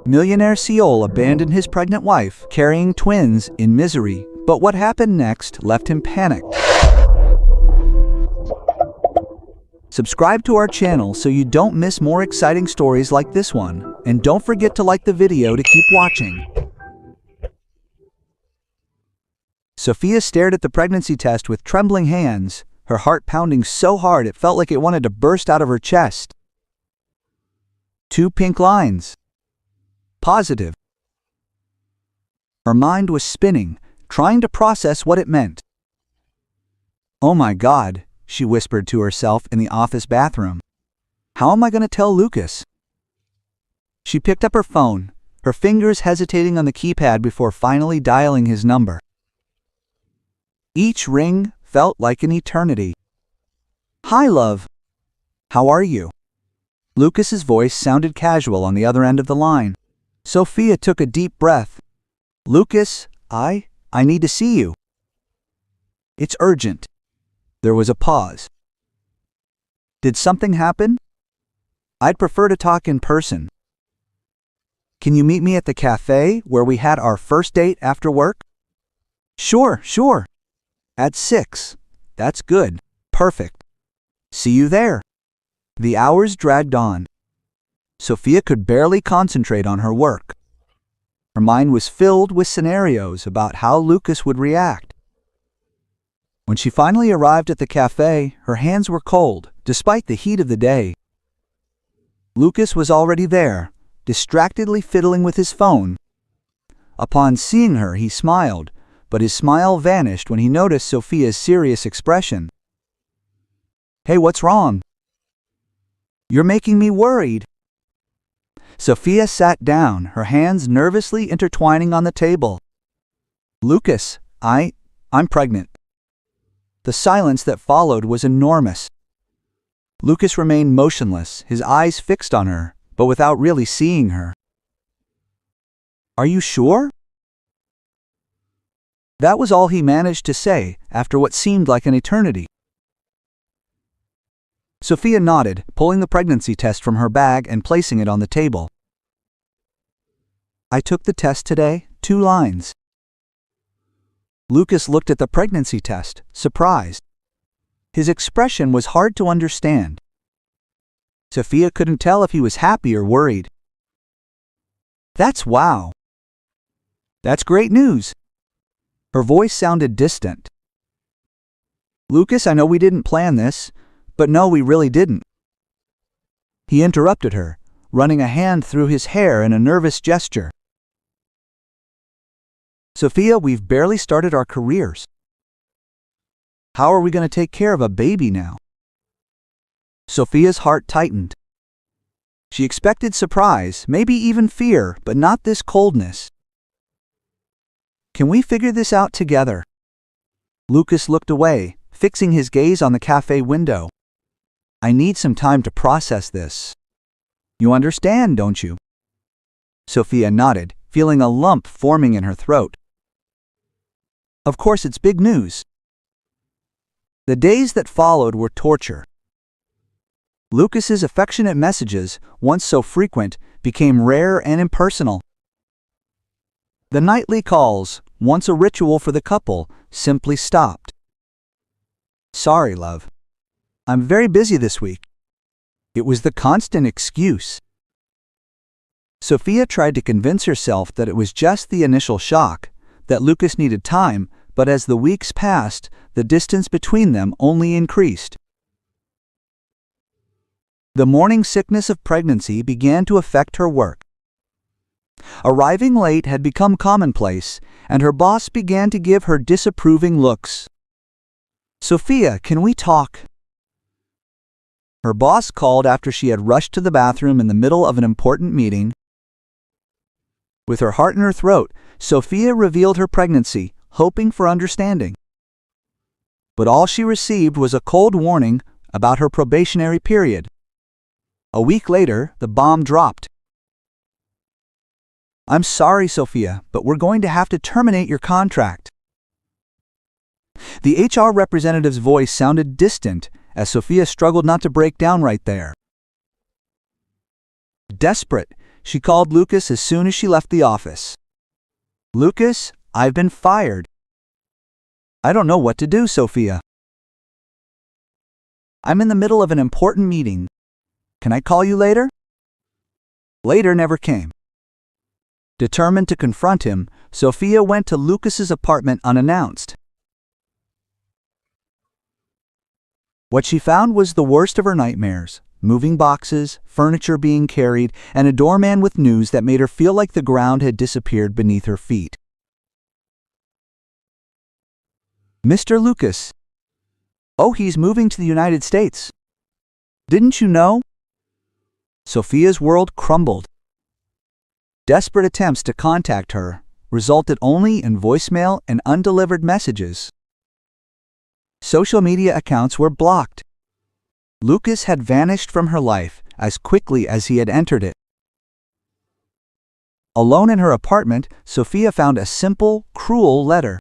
Millionaire Seol abandoned his pregnant wife, carrying twins, in misery. But what happened next left him panicked. Subscribe to our channel so you don't miss more exciting stories like this one. And don't forget to like the video to keep watching. Sophia stared at the pregnancy test with trembling hands, her heart pounding so hard it felt like it wanted to burst out of her chest. 2 pink lines. Positive. Her mind was spinning, trying to process what it meant. "Oh my God," she whispered to herself in the office bathroom. "How am I going to tell Lucas?" She picked up her phone, her fingers hesitating on the keypad before finally dialing his number. Each ring felt like an eternity. "Hi, love. How are you?" Lucas's voice sounded casual on the other end of the line. Sophia took a deep breath. "Lucas, I need to see you." "It's urgent." There was a pause. "Did something happen?" "I'd prefer to talk in person." "Can you meet me at the cafe where we had our first date after work?" Sure. At 6. That's good. Perfect. See you there." The hours dragged on. Sophia could barely concentrate on her work. Her mind was filled with scenarios about how Lucas would react. When she finally arrived at the cafe, her hands were cold, despite the heat of the day. Lucas was already there, distractedly fiddling with his phone. Upon seeing her, he smiled, but his smile vanished when he noticed Sophia's serious expression. "Hey, what's wrong?" "You're making me worried." Sophia sat down, her hands nervously intertwining on the table. "Lucas, I'm pregnant." The silence that followed was enormous. Lucas remained motionless, his eyes fixed on her, but without really seeing her. "Are you sure?" That was all he managed to say after what seemed like an eternity. Sophia nodded, pulling the pregnancy test from her bag and placing it on the table. "I took the test today, 2 lines." Lucas looked at the pregnancy test, surprised. His expression was hard to understand. Sophia couldn't tell if he was happy or worried. Wow. That's great news." Her voice sounded distant. "Lucas, I know we didn't plan this, but no, we really didn't." He interrupted her, running a hand through his hair in a nervous gesture. "Sophia, we've barely started our careers. How are we going to take care of a baby now?" Sophia's heart tightened. She expected surprise, maybe even fear, but not this coldness. "Can we figure this out together?" Lucas looked away, fixing his gaze on the cafe window. "I need some time to process this. You understand, don't you?" Sophia nodded, feeling a lump forming in her throat. "Of course, it's big news." The days that followed were torture. Lucas's affectionate messages, once so frequent, became rare and impersonal. The nightly calls, once a ritual for the couple, simply stopped. "Sorry, love. I'm very busy this week." It was the constant excuse. Sophia tried to convince herself that it was just the initial shock, that Lucas needed time, but as the weeks passed, the distance between them only increased. The morning sickness of pregnancy began to affect her work. Arriving late had become commonplace, and her boss began to give her disapproving looks. "Sophia, can we talk?" Her boss called after she had rushed to the bathroom in the middle of an important meeting. With her heart in her throat, Sophia revealed her pregnancy, hoping for understanding. But all she received was a cold warning about her probationary period. A week later, the bomb dropped. "I'm sorry, Sophia, but we're going to have to terminate your contract." The HR representative's voice sounded distant as Sophia struggled not to break down right there. Desperate, she called Lucas as soon as she left the office. "Lucas, I've been fired." "I don't know what to do, Sophia. I'm in the middle of an important meeting. Can I call you later?" Later never came. Determined to confront him, Sophia went to Lucas's apartment unannounced. What she found was the worst of her nightmares: moving boxes, furniture being carried, and a doorman with news that made her feel like the ground had disappeared beneath her feet. "Mr. Lucas." "Oh, he's moving to the United States. Didn't you know?" Sophia's world crumbled. Desperate attempts to contact her resulted only in voicemail and undelivered messages. Social media accounts were blocked. Lucas had vanished from her life as quickly as he had entered it. Alone in her apartment, Sophia found a simple, cruel letter.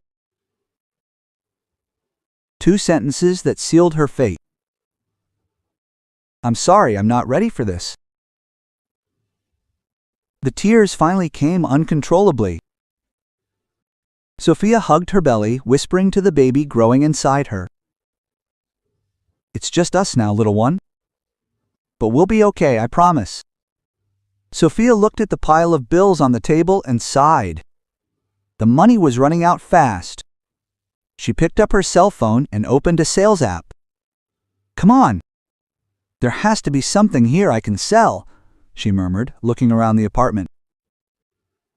2 sentences that sealed her fate. "I'm sorry, I'm not ready for this." The tears finally came uncontrollably. Sophia hugged her belly, whispering to the baby growing inside her. "It's just us now, little one. But we'll be okay, I promise." Sophia looked at the pile of bills on the table and sighed. The money was running out fast. She picked up her cell phone and opened a sales app. "Come on. There has to be something here I can sell," she murmured, looking around the apartment.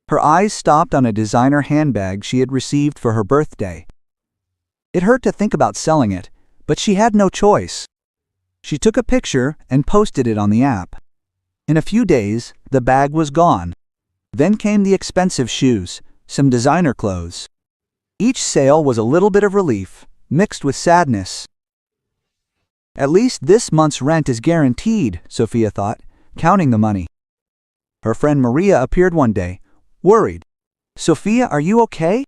Her eyes stopped on a designer handbag she had received for her birthday. It hurt to think about selling it, but she had no choice. She took a picture and posted it on the app. In a few days, the bag was gone. Then came the expensive shoes, some designer clothes. Each sale was a little bit of relief, mixed with sadness. "At least this month's rent is guaranteed," Sophia thought, counting the money. Her friend Maria appeared one day, worried. "Sophia, are you okay?"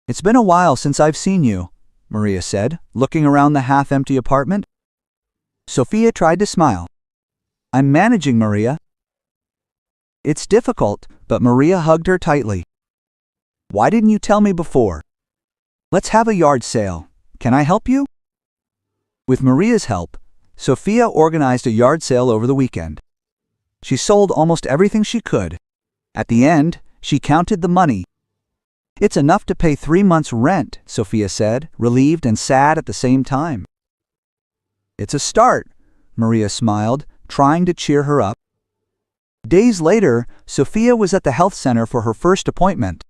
"It's been a while since I've seen you," Maria said, looking around the half-empty apartment. Sophia tried to smile. "I'm managing, Maria." "It's difficult," but Maria hugged her tightly. "Why didn't you tell me before? Let's have a yard sale. Can I help you?" With Maria's help, Sophia organized a yard sale over the weekend. She sold almost everything she could. At the end, she counted the money. "It's enough to pay 3 months' rent," Sophia said, relieved and sad at the same time. "It's a start," Maria smiled, trying to cheer her up. Days later, Sophia was at the health center for her first appointment.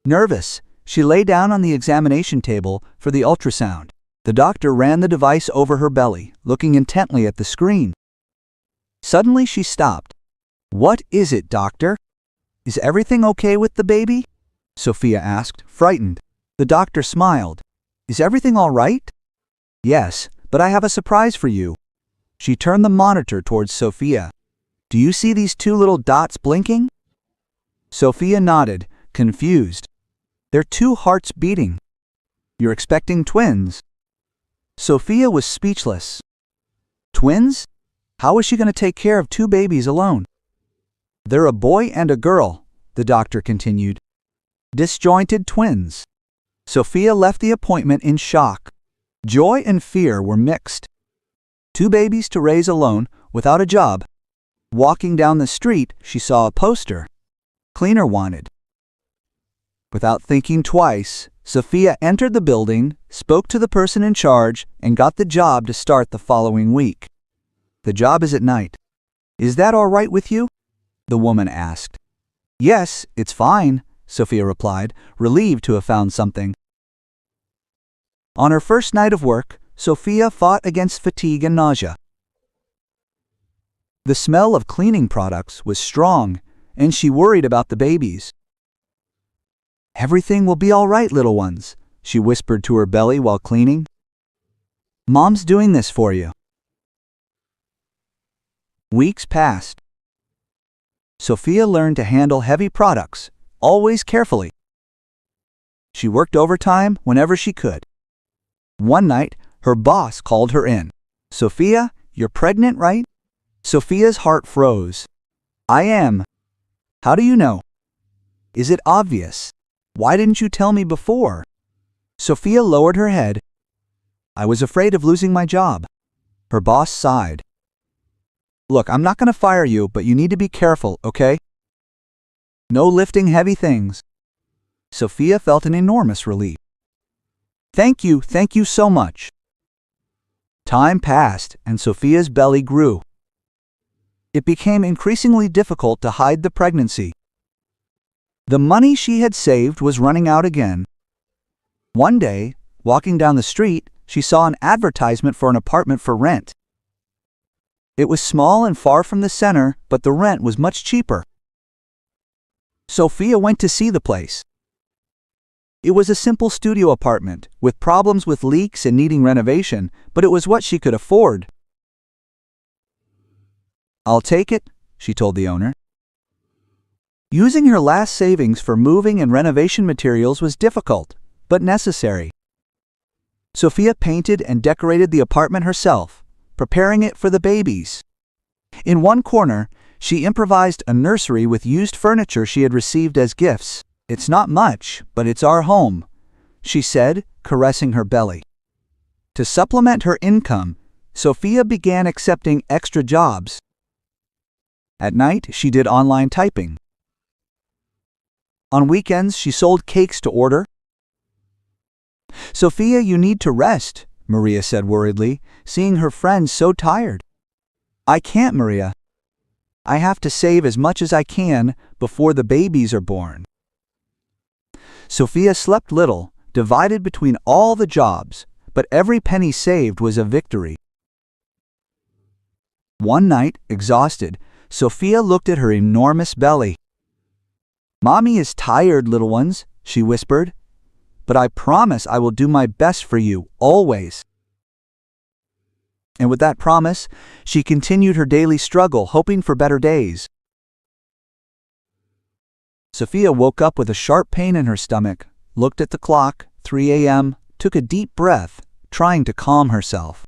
Nervous, she lay down on the examination table for the ultrasound. The doctor ran the device over her belly, looking intently at the screen. Suddenly she stopped. "What is it, doctor? Is everything okay with the baby?" Sophia asked, frightened. The doctor smiled. "Is everything all right?" "Yes, but I have a surprise for you." She turned the monitor towards Sophia. "Do you see these 2 little dots blinking?" Sophia nodded, confused. "They're 2 hearts beating." "You're expecting twins." Sophia was speechless. Twins? How was she going to take care of 2 babies alone? "They're a boy and a girl," the doctor continued. "Disjointed twins." Sophia left the appointment in shock. Joy and fear were mixed. 2 babies to raise alone, without a job. Walking down the street, she saw a poster. "Cleaner wanted." Without thinking twice, Sophia entered the building, spoke to the person in charge, and got the job to start the following week. "The job is at night. Is that all right with you?" the woman asked. "Yes, it's fine," Sophia replied, relieved to have found something. On her first night of work, Sophia fought against fatigue and nausea. The smell of cleaning products was strong, and she worried about the babies. "Everything will be all right, little ones," she whispered to her belly while cleaning. "Mom's doing this for you." Weeks passed. Sophia learned to handle heavy products, always carefully. She worked overtime whenever she could. One night, her boss called her in. "Sophia, you're pregnant, right?" Sophia's heart froze. I am. How do you know? Is it obvious? Why didn't you tell me before? Sophia lowered her head. I was afraid of losing my job. Her boss sighed. Look, I'm not going to fire you, but you need to be careful, okay? No lifting heavy things. Sophia felt an enormous relief. Thank you so much. Time passed, and Sophia's belly grew. It became increasingly difficult to hide the pregnancy. The money she had saved was running out again. One day, walking down the street, she saw an advertisement for an apartment for rent. It was small and far from the center, but the rent was much cheaper. Sophia went to see the place. It was a simple studio apartment, with problems with leaks and needing renovation, but it was what she could afford. I'll take it, she told the owner. Using her last savings for moving and renovation materials was difficult, but necessary. Sophia painted and decorated the apartment herself, preparing it for the babies. In one corner, she improvised a nursery with used furniture she had received as gifts. It's not much, but it's our home, she said, caressing her belly. To supplement her income, Sophia began accepting extra jobs. At night, she did online typing. On weekends, she sold cakes to order. Sophia, you need to rest, Maria said worriedly, seeing her friend so tired. I can't, Maria. I have to save as much as I can before the babies are born. Sophia slept little, divided between all the jobs, but every penny saved was a victory. One night, exhausted, Sophia looked at her enormous belly. Mommy is tired, little ones, she whispered, but I promise I will do my best for you, always. And with that promise, she continued her daily struggle, hoping for better days. Sophia woke up with a sharp pain in her stomach, looked at the clock, 3 a.m., took a deep breath, trying to calm herself.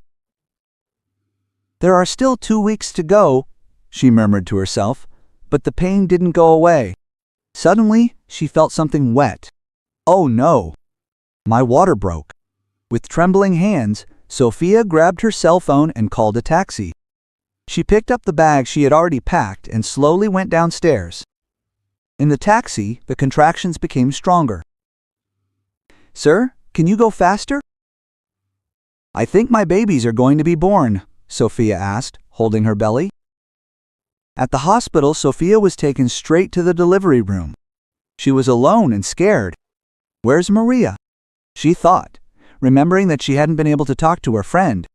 There are still 2 weeks to go, she murmured to herself, but the pain didn't go away. Suddenly, she felt something wet. Oh no! My water broke. With trembling hands, Sophia grabbed her cell phone and called a taxi. She picked up the bag she had already packed and slowly went downstairs. In the taxi, the contractions became stronger. Sir, can you go faster? I think my babies are going to be born, Sophia asked, holding her belly. At the hospital, Sophia was taken straight to the delivery room. She was alone and scared. Where's Maria? She thought, remembering that she hadn't been able to talk to her friend.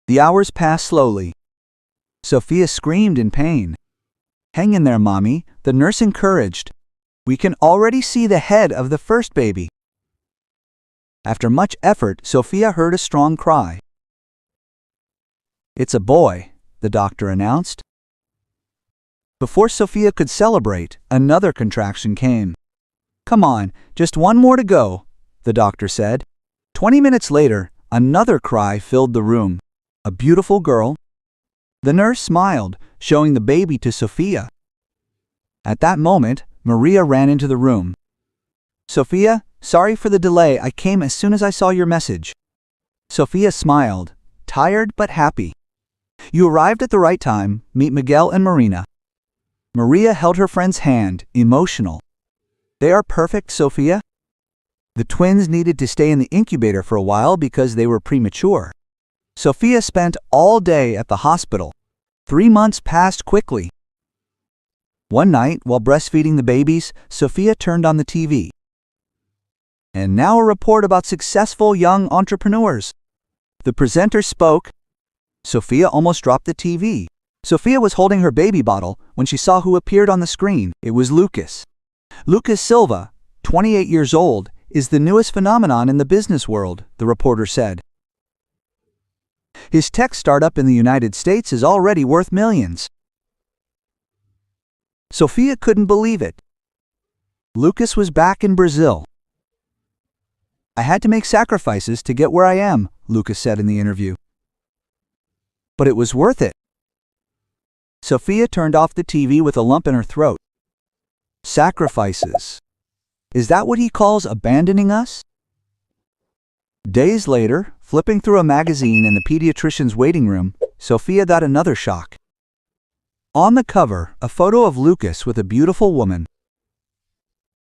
The hours passed slowly. Sophia screamed in pain. Hang in there, Mommy, the nurse encouraged. We can already see the head of the first baby. After much effort, Sophia heard a strong cry. It's a boy, the doctor announced. Before Sophia could celebrate, another contraction came. Come on, just one more to go, the doctor said. 20 minutes later, another cry filled the room. A beautiful girl. The nurse smiled, showing the baby to Sophia. At that moment, Maria ran into the room. Sophia, sorry for the delay. I came as soon as I saw your message. Sophia smiled, tired but happy. You arrived at the right time. Meet Miguel and Marina. Maria held her friend's hand, emotional. They are perfect, Sophia. The twins needed to stay in the incubator for a while because they were premature. Sophia spent all day at the hospital. 3 months passed quickly. One night, while breastfeeding the babies, Sophia turned on the TV. And now a report about successful young entrepreneurs. The presenter spoke. Sophia almost dropped the TV. Sophia was holding her baby bottle when she saw who appeared on the screen. It was Lucas. Lucas Silva, 28 years old, is the newest phenomenon in the business world, the reporter said. His tech startup in the United States is already worth millions. Sophia couldn't believe it. Lucas was back in Brazil. I had to make sacrifices to get where I am, Lucas said in the interview. But it was worth it. Sophia turned off the TV with a lump in her throat. Sacrifices. Is that what he calls abandoning us? Days later, flipping through a magazine in the pediatrician's waiting room, Sophia got another shock. On the cover, a photo of Lucas with a beautiful woman.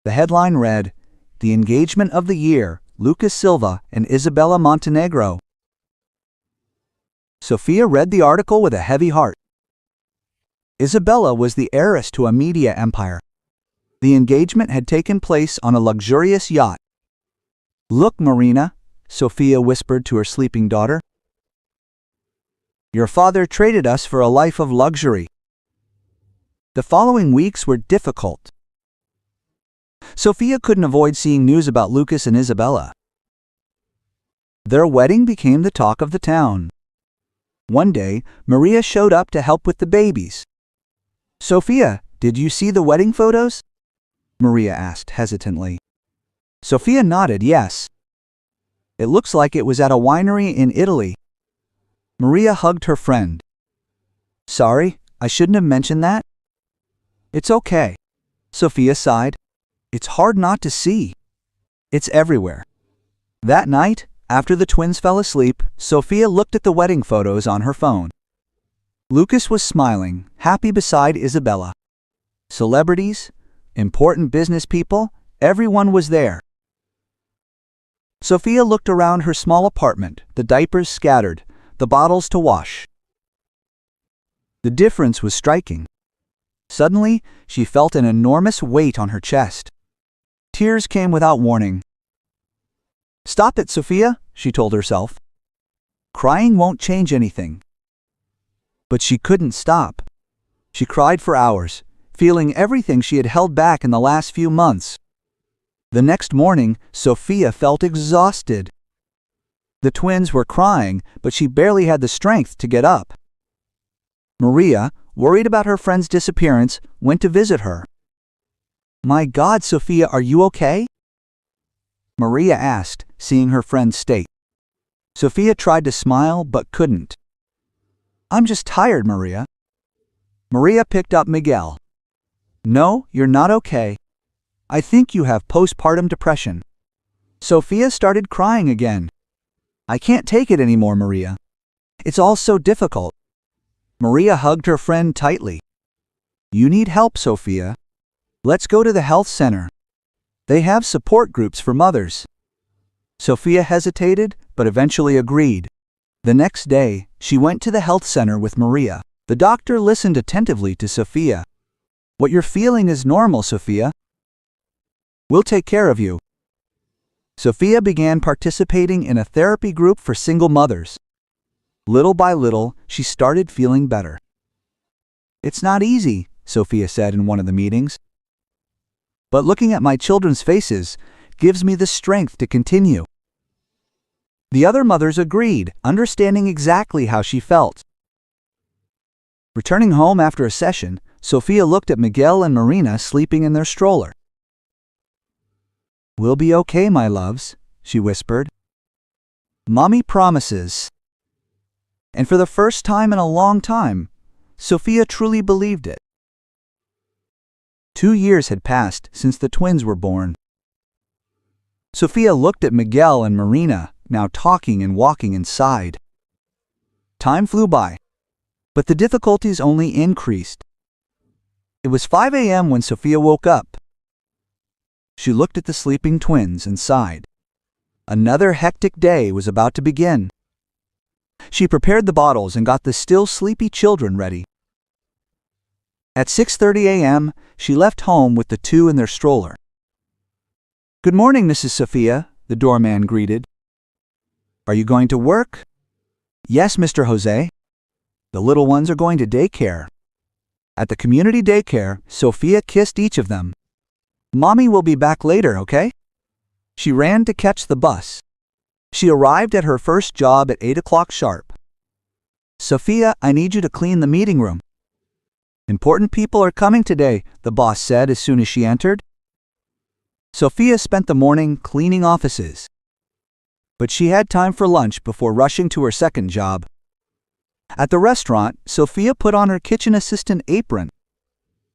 The headline read, "The Engagement of the Year, Lucas Silva and Isabella Montenegro." Sophia read the article with a heavy heart. Isabella was the heiress to a media empire. The engagement had taken place on a luxurious yacht. "Look, Marina," Sophia whispered to her sleeping daughter. "Your father traded us for a life of luxury." The following weeks were difficult. Sophia couldn't avoid seeing news about Lucas and Isabella. Their wedding became the talk of the town. One day, Maria showed up to help with the babies. "Sophia, did you see the wedding photos?" Maria asked hesitantly. Sophia nodded yes. "It looks like it was at a winery in Italy." Maria hugged her friend. "Sorry, I shouldn't have mentioned that." "It's okay," Sophia sighed. "It's hard not to see. It's everywhere." That night, after the twins fell asleep, Sophia looked at the wedding photos on her phone. Lucas was smiling, happy beside Isabella. Celebrities, important business people, everyone was there. Sophia looked around her small apartment, the diapers scattered, the bottles to wash. The difference was striking. Suddenly, she felt an enormous weight on her chest. Tears came without warning. "Stop it, Sophia," she told herself. "Crying won't change anything." But she couldn't stop. She cried for hours, feeling everything she had held back in the last few months. The next morning, Sophia felt exhausted. The twins were crying, but she barely had the strength to get up. Maria, worried about her friend's disappearance, went to visit her. "My God, Sophia, are you okay?" Maria asked, seeing her friend's state. Sophia tried to smile but couldn't. "I'm just tired, Maria." Maria picked up Miguel. "No, you're not okay. I think you have postpartum depression." Sophia started crying again. "I can't take it anymore, Maria. It's all so difficult." Maria hugged her friend tightly. "You need help, Sophia. Let's go to the health center. They have support groups for mothers." Sophia hesitated, but eventually agreed. The next day, she went to the health center with Maria. The doctor listened attentively to Sophia. "What you're feeling is normal, Sophia. We'll take care of you." Sophia began participating in a therapy group for single mothers. Little by little, she started feeling better. "It's not easy," Sophia said in one of the meetings. "But looking at my children's faces gives me the strength to continue." The other mothers agreed, understanding exactly how she felt. Returning home after a session, Sophia looked at Miguel and Marina sleeping in their stroller. "We'll be okay, my loves," she whispered. "Mommy promises." And for the first time in a long time, Sophia truly believed it. 2 years had passed since the twins were born. Sophia looked at Miguel and Marina, now talking and walking inside. Time flew by, but the difficulties only increased. It was 5 a.m. when Sophia woke up. She looked at the sleeping twins and sighed. Another hectic day was about to begin. She prepared the bottles and got the still sleepy children ready. At 6:30 a.m., she left home with the two in their stroller. "Good morning, Mrs. Sophia," the doorman greeted. "Are you going to work?" "Yes, Mr. Jose. The little ones are going to daycare." At the community daycare, Sophia kissed each of them. "Mommy will be back later, okay?" She ran to catch the bus. She arrived at her first job at 8 o'clock sharp. "Sophia, I need you to clean the meeting room." "Important people are coming today," the boss said as soon as she entered. Sophia spent the morning cleaning offices. But she had time for lunch before rushing to her second job. At the restaurant, Sophia put on her kitchen assistant apron.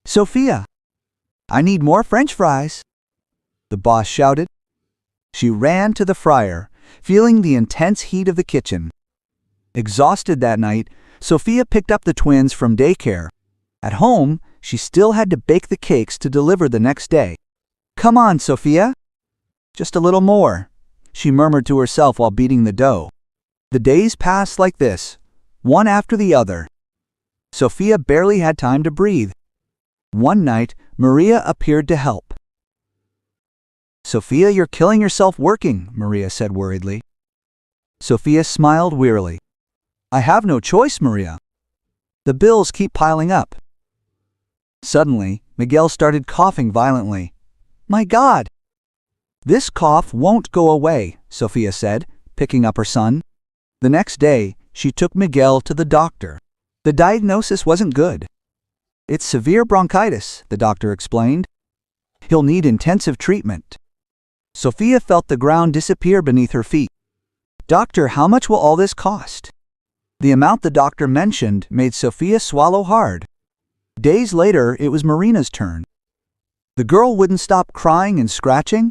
"Sophia, I need more French fries," the boss shouted. She ran to the fryer, feeling the intense heat of the kitchen. Exhausted that night, Sophia picked up the twins from daycare. At home, she still had to bake the cakes to deliver the next day. "Come on, Sophia." "Just a little more," she murmured to herself while beating the dough. The days passed like this, one after the other. Sophia barely had time to breathe. One night, Maria appeared to help. "Sophia, you're killing yourself working," Maria said worriedly. Sophia smiled wearily. "I have no choice, Maria. The bills keep piling up." Suddenly, Miguel started coughing violently. "My God!" "This cough won't go away," Sophia said, picking up her son. The next day, she took Miguel to the doctor. The diagnosis wasn't good. "It's severe bronchitis," the doctor explained. "He'll need intensive treatment." Sophia felt the ground disappear beneath her feet. "Doctor, how much will all this cost?" The amount the doctor mentioned made Sophia swallow hard. Days later, it was Marina's turn. The girl wouldn't stop crying and scratching.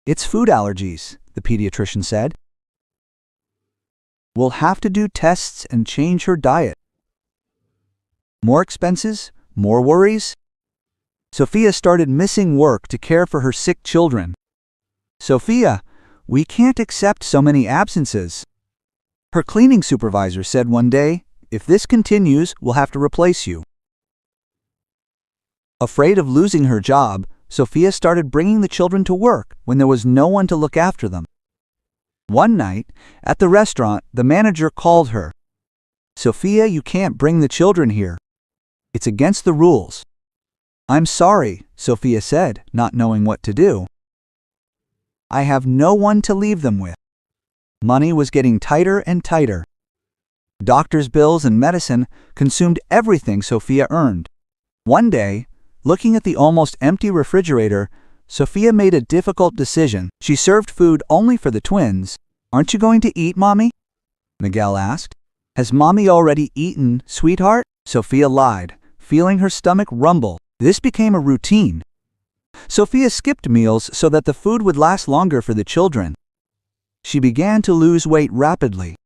"It's food allergies," the pediatrician said. "We'll have to do tests and change her diet." More expenses, more worries. Sophia started missing work to care for her sick children. "Sophia, we can't accept so many absences." Her cleaning supervisor said one day, "If this continues, we'll have to replace you." Afraid of losing her job, Sophia started bringing the children to work when there was no one to look after them. One night, at the restaurant, the manager called her. "Sophia, you can't bring the children here. It's against the rules." "I'm sorry," Sophia said, not knowing what to do. "I have no one to leave them with." Money was getting tighter and tighter. Doctor's bills and medicine consumed everything Sophia earned. One day, looking at the almost empty refrigerator, Sophia made a difficult decision. She served food only for the twins. "Aren't you going to eat, Mommy?" Miguel asked. "Has Mommy already eaten, sweetheart?" Sophia lied, feeling her stomach rumble. This became a routine. Sophia skipped meals so that the food would last longer for the children. She began to lose weight rapidly.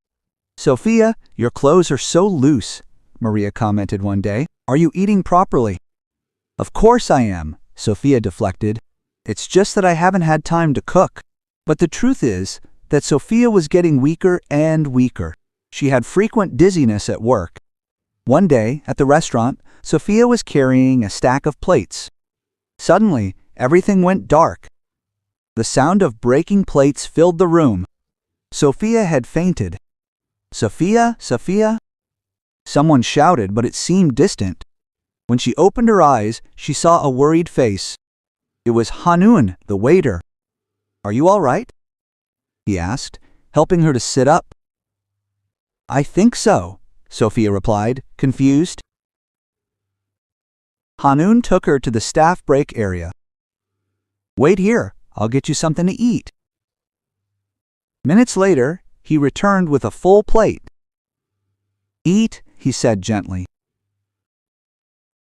"Sophia, your clothes are so loose," Maria commented one day. "Are you eating properly?" "Of course I am," Sophia deflected. "It's just that I haven't had time to cook." But the truth is that Sophia was getting weaker and weaker. She had frequent dizziness at work. One day, at the restaurant, Sophia was carrying a stack of plates. Suddenly, everything went dark. The sound of breaking plates filled the room. Sophia had fainted. "Sophia, Sophia?" Someone shouted, but it seemed distant. When she opened her eyes, she saw a worried face. It was Hanun, the waiter. "Are you all right?" he asked, helping her to sit up. "I think so," Sophia replied, confused. Hanun took her to the staff break area. "Wait here, I'll get you something to eat." Minutes later, he returned with a full plate. "Eat," he said gently.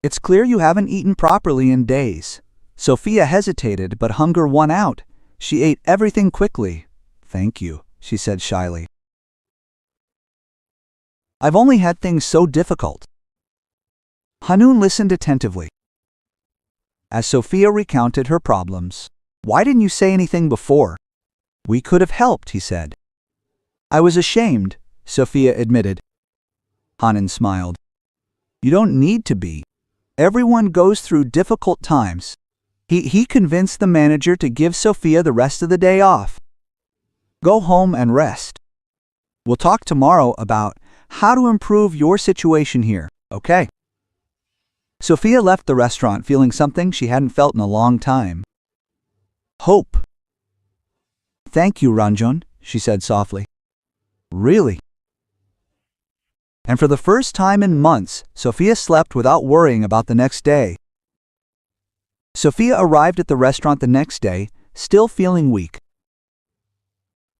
"It's clear you haven't eaten properly in days." Sophia hesitated, but hunger won out. She ate everything quickly. "Thank you," she said shyly. "I've only had things so difficult." Hanun listened attentively. As Sophia recounted her problems, "Why didn't you say anything before?" "We could have helped," he said. "I was ashamed," Sophia admitted. Hanun smiled. "You don't need to be. Everyone goes through difficult times." He convinced the manager to give Sophia the rest of the day off. "Go home and rest. We'll talk tomorrow about how to improve your situation here, okay?" Sophia left the restaurant feeling something she hadn't felt in a long time. Hope. "Thank you, Ranjan," she said softly. "Really?" And for the first time in months, Sophia slept without worrying about the next day. Sophia arrived at the restaurant the next day, still feeling weak.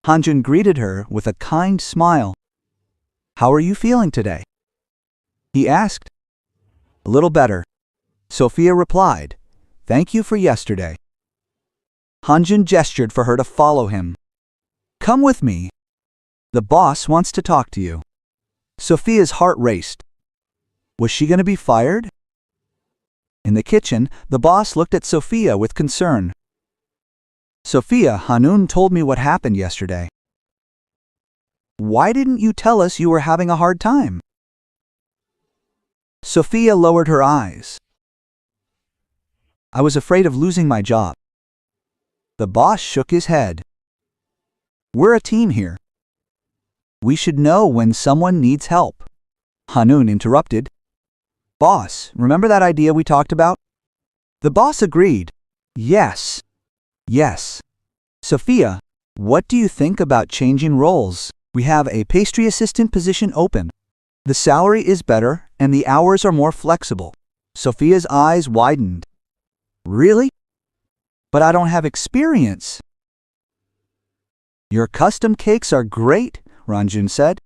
Hanjun greeted her with a kind smile. How are you feeling today? He asked. A little better. Sophia replied, Thank you for yesterday. Hanjun gestured for her to follow him. Come with me. The boss wants to talk to you. Sophia's heart raced. Was she going to be fired? In the kitchen, the boss looked at Sophia with concern. Sophia, Hanun told me what happened yesterday. Why didn't you tell us you were having a hard time? Sophia lowered her eyes. I was afraid of losing my job. The boss shook his head. We're a team here. We should know when someone needs help. Hanun interrupted. Boss, remember that idea we talked about? The boss agreed. Yes. Yes. Sophia, what do you think about changing roles? We have a pastry assistant position open. The salary is better and the hours are more flexible. Sophia's eyes widened. Really? But I don't have experience. Your custom cakes are great, Ranjun said.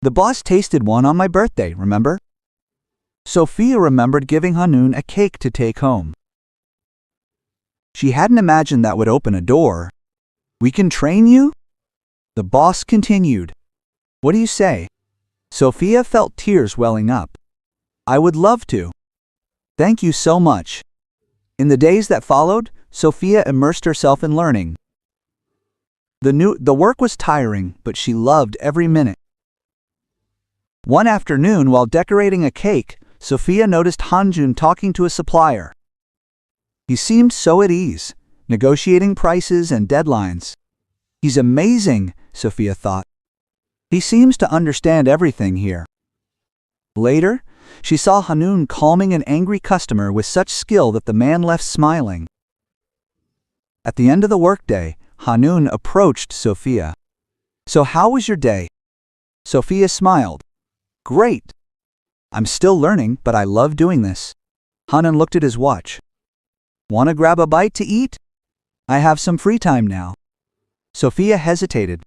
The boss tasted one on my birthday, remember? Sophia remembered giving Hanun a cake to take home. She hadn't imagined that would open a door. We can train you? The boss continued. What do you say? Sophia felt tears welling up. I would love to. Thank you so much. In the days that followed, Sophia immersed herself in learning. The work was tiring, but she loved every minute. One afternoon, while decorating a cake, Sophia noticed Hanjun talking to a supplier. He seemed so at ease, negotiating prices and deadlines. He's amazing, Sophia thought. He seems to understand everything here. Later, she saw Hanun calming an angry customer with such skill that the man left smiling. At the end of the workday, Hanun approached Sophia. So how was your day? Sophia smiled. Great. I'm still learning, but I love doing this. Hanun looked at his watch. Want to grab a bite to eat? I have some free time now. Sophia hesitated.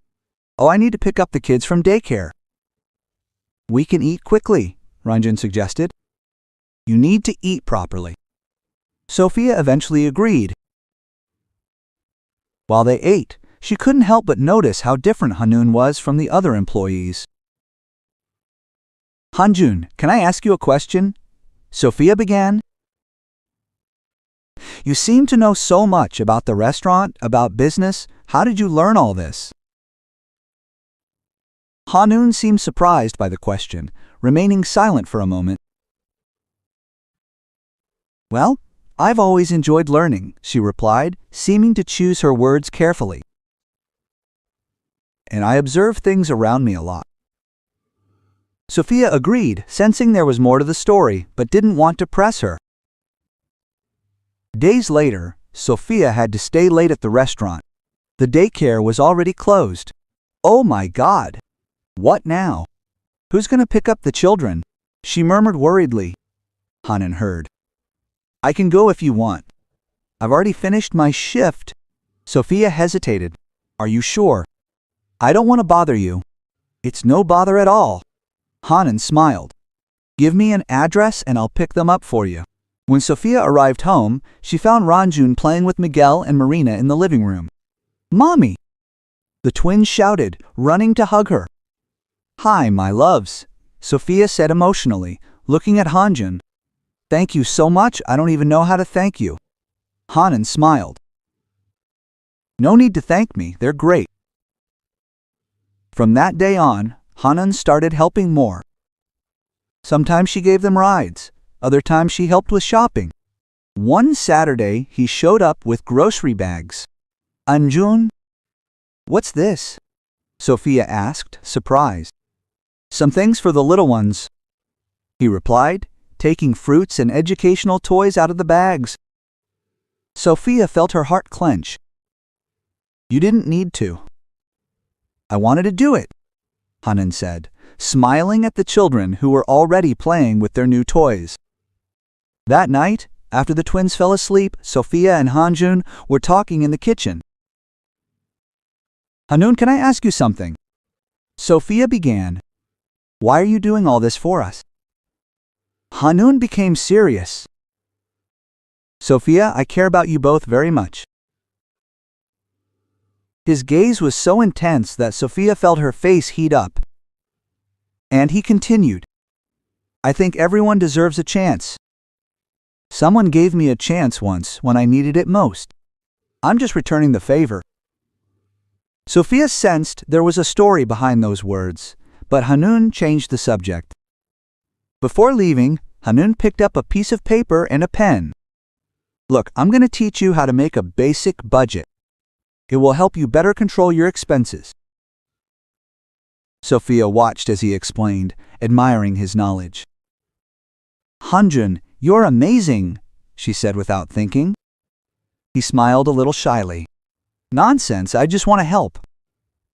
Oh, I need to pick up the kids from daycare. We can eat quickly, Ranjan suggested. You need to eat properly. Sophia eventually agreed. While they ate, she couldn't help but notice how different Hanun was from the other employees. Hanjun, can I ask you a question? Sophia began. You seem to know so much about the restaurant, about business. How did you learn all this? Hanun seemed surprised by the question, remaining silent for a moment. Well, I've always enjoyed learning, she replied, seeming to choose her words carefully. And I observe things around me a lot. Sophia agreed, sensing there was more to the story, but didn't want to press her. Days later, Sophia had to stay late at the restaurant. The daycare was already closed. Oh my God! What now? Who's going to pick up the children? She murmured worriedly. Hanun heard. I can go if you want. I've already finished my shift. Sophia hesitated. Are you sure? I don't want to bother you. It's no bother at all. Hanun smiled. Give me an address and I'll pick them up for you. When Sophia arrived home, she found Ranjun playing with Miguel and Marina in the living room. Mommy! The twins shouted, running to hug her. Hi, my loves, Sophia said emotionally, looking at Hanjun. Thank you so much, I don't even know how to thank you. Hanun smiled. No need to thank me, they're great. From that day on, Hanun started helping more. Sometimes she gave them rides, other times she helped with shopping. One Saturday, he showed up with grocery bags. Anjun? What's this? Sophia asked, surprised. Some things for the little ones, he replied, taking fruits and educational toys out of the bags. Sophia felt her heart clench. You didn't need to. I wanted to do it, Hanun said, smiling at the children who were already playing with their new toys. That night, after the twins fell asleep, Sophia and Hanjun were talking in the kitchen. Hanun, can I ask you something? Sophia began. Why are you doing all this for us? Hanun became serious. Sophia, I care about you both very much. His gaze was so intense that Sophia felt her face heat up. And he continued, I think everyone deserves a chance. Someone gave me a chance once when I needed it most. I'm just returning the favor. Sophia sensed there was a story behind those words, but Hanun changed the subject. Before leaving, Hanun picked up a piece of paper and a pen. Look, I'm going to teach you how to make a basic budget. It will help you better control your expenses. Sophia watched as he explained, admiring his knowledge. Hanjun, you're amazing, she said without thinking. He smiled a little shyly. Nonsense, I just want to help.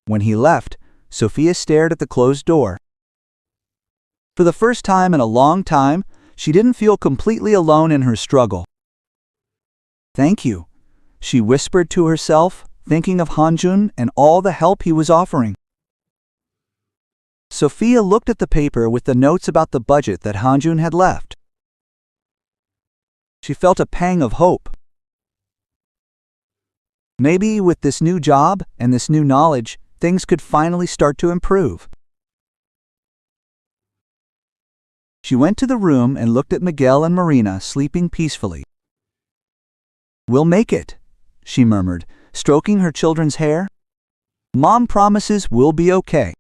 When he left, Sophia stared at the closed door. For the first time in a long time, she didn't feel completely alone in her struggle. Thank you, she whispered to herself, thinking of Hanjun and all the help he was offering. Sophia looked at the paper with the notes about the budget that Hanjun had left. She felt a pang of hope. Maybe with this new job and this new knowledge, things could finally start to improve. She went to the room and looked at Miguel and Marina sleeping peacefully. We'll make it, she murmured, stroking her children's hair. Mom promises we'll be okay.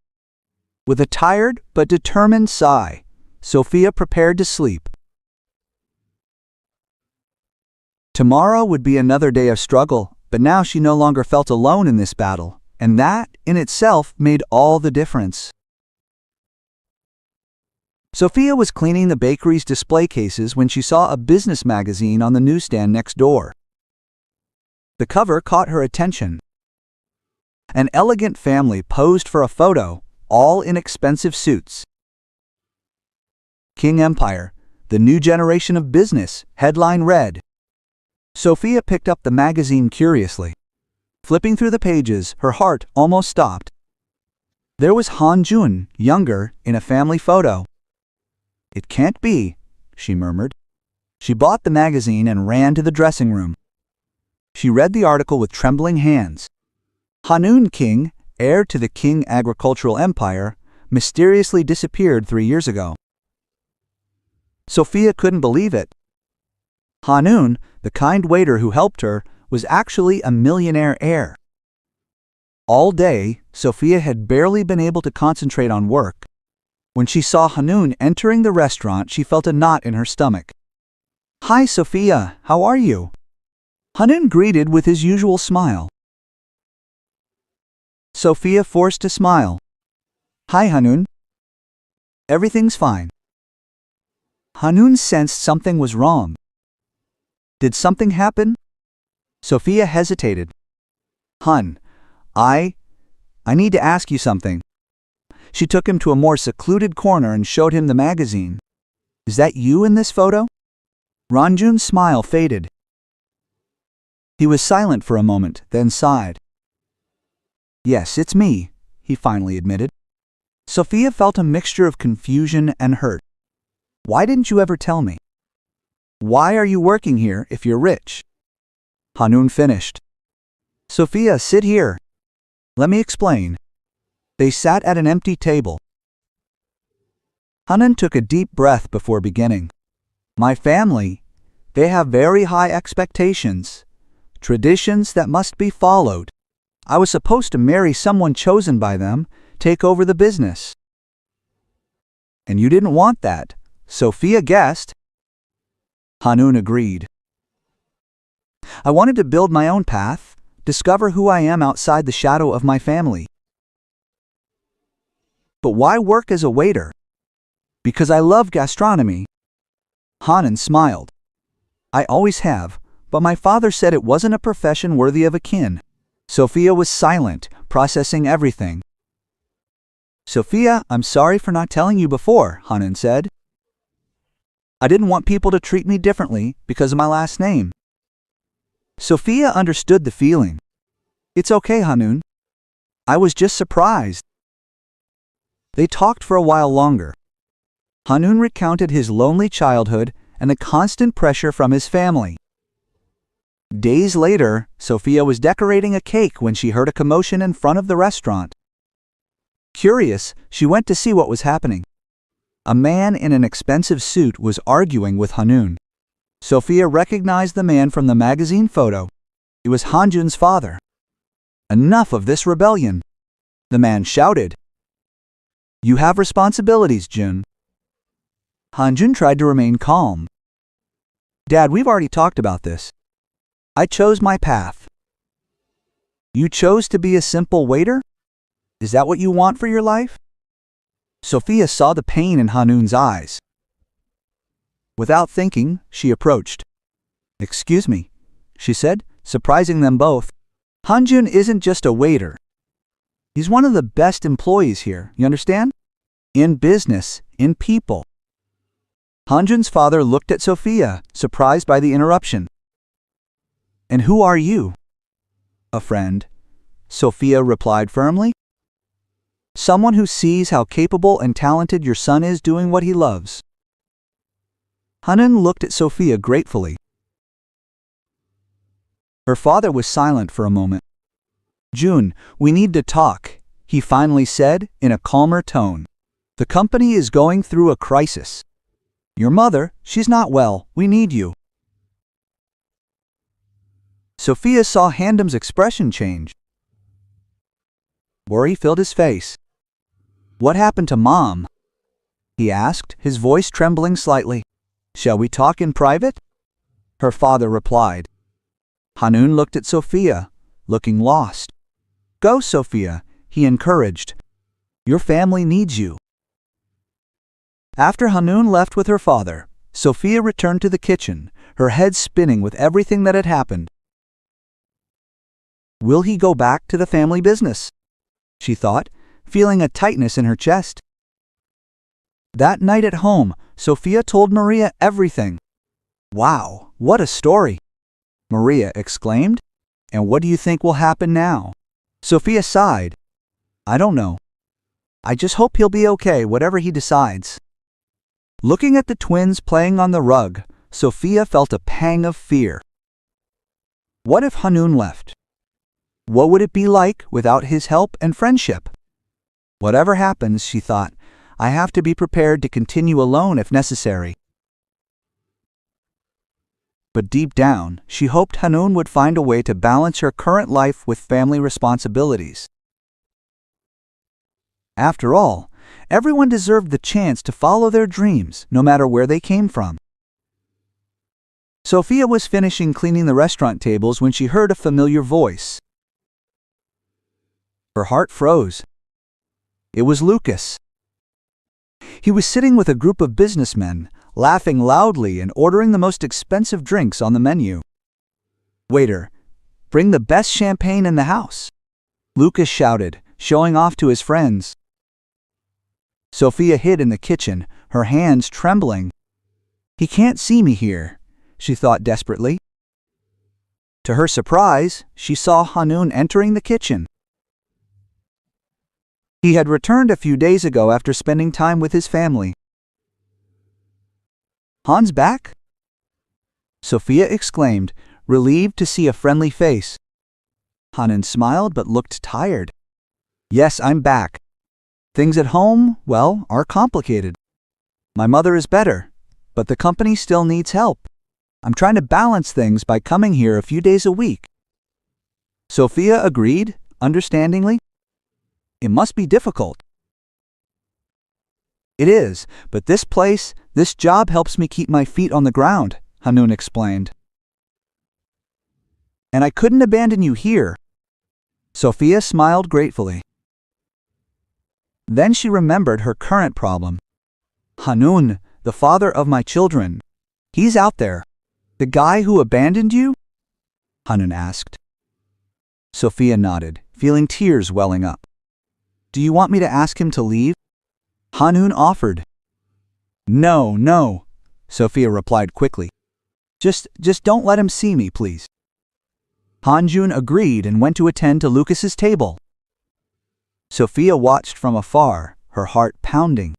With a tired but determined sigh, Sophia prepared to sleep. Tomorrow would be another day of struggle, but now she no longer felt alone in this battle, and that, in itself, made all the difference. Sophia was cleaning the bakery's display cases when she saw a business magazine on the newsstand next door. The cover caught her attention. An elegant family posed for a photo, all in expensive suits. King Empire, the new generation of business, headline read. Sophia picked up the magazine curiously. Flipping through the pages, her heart almost stopped. There was Hanjun, younger, in a family photo. It can't be, she murmured. She bought the magazine and ran to the dressing room. She read the article with trembling hands. Hanun King, heir to the King Agricultural Empire, mysteriously disappeared 3 years ago. Sophia couldn't believe it. Hanun, the kind waiter who helped her, was actually a millionaire heir. All day, Sophia had barely been able to concentrate on work. When she saw Hanun entering the restaurant, she felt a knot in her stomach. Hi, Sophia, how are you? Hanun greeted with his usual smile. Sophia forced a smile. Hi, Hanun. Everything's fine. Hanun sensed something was wrong. Did something happen? Sophia hesitated. Hun, I need to ask you something. She took him to a more secluded corner and showed him the magazine. Is that you in this photo? Ranjun's smile faded. He was silent for a moment, then sighed. Yes, it's me, he finally admitted. Sophia felt a mixture of confusion and hurt. Why didn't you ever tell me? Why are you working here if you're rich? Hanun finished. Sophia, sit here. Let me explain. They sat at an empty table. Hanun took a deep breath before beginning. My family, they have very high expectations, traditions that must be followed. I was supposed to marry someone chosen by them, take over the business. And you didn't want that, Sophia guessed. Hanun agreed. I wanted to build my own path, discover who I am outside the shadow of my family. But why work as a waiter? Because I love gastronomy. Hanun smiled. I always have, but my father said it wasn't a profession worthy of a kin. Sophia was silent, processing everything. Sophia, I'm sorry for not telling you before, Hanun said. I didn't want people to treat me differently because of my last name. Sophia understood the feeling. It's okay, Hanun. I was just surprised. They talked for a while longer. Hanun recounted his lonely childhood and the constant pressure from his family. Days later, Sophia was decorating a cake when she heard a commotion in front of the restaurant. Curious, she went to see what was happening. A man in an expensive suit was arguing with Hanun. Sophia recognized the man from the magazine photo. It was Hanjun's father. "Enough of this rebellion," the man shouted. "You have responsibilities, Jun." Hanjun tried to remain calm. "Dad, we've already talked about this. I chose my path." "You chose to be a simple waiter? Is that what you want for your life?" Sophia saw the pain in Hanun's eyes. Without thinking, she approached. "Excuse me," she said, surprising them both. "Hanjun isn't just a waiter. He's one of the best employees here, you understand? In business, in people." Hanjun's father looked at Sophia, surprised by the interruption. "And who are you?" "A friend," Sophia replied firmly. "Someone who sees how capable and talented your son is doing what he loves." Hanun looked at Sophia gratefully. Her father was silent for a moment. "Jun, we need to talk," he finally said in a calmer tone. "The company is going through a crisis. Your mother, she's not well. We need you." Sophia saw Handum's expression change. Worry filled his face. "What happened to Mom?" he asked, his voice trembling slightly. "Shall we talk in private?" Her father replied. Hanun looked at Sophia, looking lost. "Go, Sophia," he encouraged. "Your family needs you." After Hanun left with her father, Sophia returned to the kitchen, her head spinning with everything that had happened. Will he go back to the family business? She thought, feeling a tightness in her chest. That night at home, Sophia told Maria everything. "Wow, what a story!" Maria exclaimed. "And what do you think will happen now?" Sophia sighed. "I don't know. I just hope he'll be okay, whatever he decides." Looking at the twins playing on the rug, Sophia felt a pang of fear. What if Hanun left? What would it be like without his help and friendship? Whatever happens, she thought, I have to be prepared to continue alone if necessary. But deep down, she hoped Hanun would find a way to balance her current life with family responsibilities. After all, everyone deserved the chance to follow their dreams, no matter where they came from. Sophia was finishing cleaning the restaurant tables when she heard a familiar voice. Her heart froze. It was Lucas. He was sitting with a group of businessmen, laughing loudly and ordering the most expensive drinks on the menu. "Waiter, bring the best champagne in the house," Lucas shouted, showing off to his friends. Sophia hid in the kitchen, her hands trembling. "He can't see me here," she thought desperately. To her surprise, she saw Hanun entering the kitchen. He had returned a few days ago after spending time with his family. "Han's back?" Sophia exclaimed, relieved to see a friendly face. Hanun smiled but looked tired. "Yes, I'm back. Things at home, well, are complicated. My mother is better, but the company still needs help. I'm trying to balance things by coming here a few days a week." Sophia agreed, understandingly. "It must be difficult." "It is, but this job helps me keep my feet on the ground," Hanun explained. "And I couldn't abandon you here." Sophia smiled gratefully. Then she remembered her current problem. "Hanun, the father of my children. He's out there. The guy who abandoned you?" Hanun asked. Sophia nodded, feeling tears welling up. "Do you want me to ask him to leave?" Hanun offered. No, Sophia replied quickly. Just don't let him see me, please." Hanjun agreed and went to attend to Lucas's table. Sophia watched from afar, her heart pounding.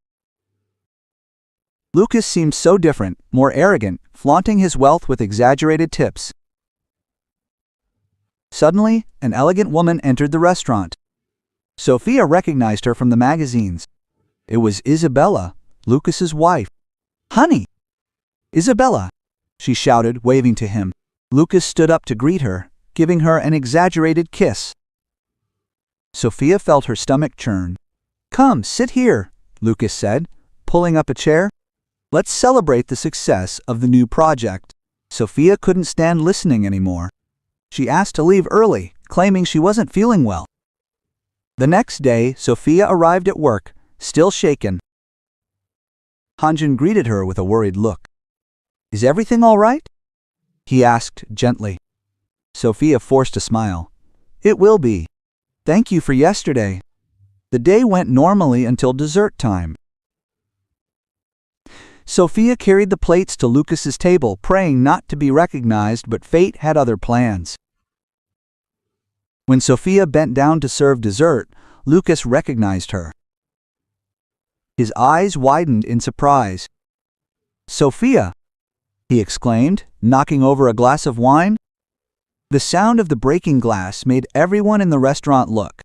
Lucas seemed so different, more arrogant, flaunting his wealth with exaggerated tips. Suddenly, an elegant woman entered the restaurant. Sophia recognized her from the magazines. It was Isabella, Lucas's wife. "Honey! Isabella!" she shouted, waving to him. Lucas stood up to greet her, giving her an exaggerated kiss. Sophia felt her stomach churn. "Come, sit here," Lucas said, pulling up a chair. "Let's celebrate the success of the new project." Sophia couldn't stand listening anymore. She asked to leave early, claiming she wasn't feeling well. The next day, Sophia arrived at work, still shaken. Hanjun greeted her with a worried look. "Is everything all right?" he asked gently. Sophia forced a smile. "It will be. Thank you for yesterday." The day went normally until dessert time. Sophia carried the plates to Lucas's table, praying not to be recognized, but fate had other plans. When Sophia bent down to serve dessert, Lucas recognized her. His eyes widened in surprise. "Sophia!" he exclaimed, knocking over a glass of wine. The sound of the breaking glass made everyone in the restaurant look.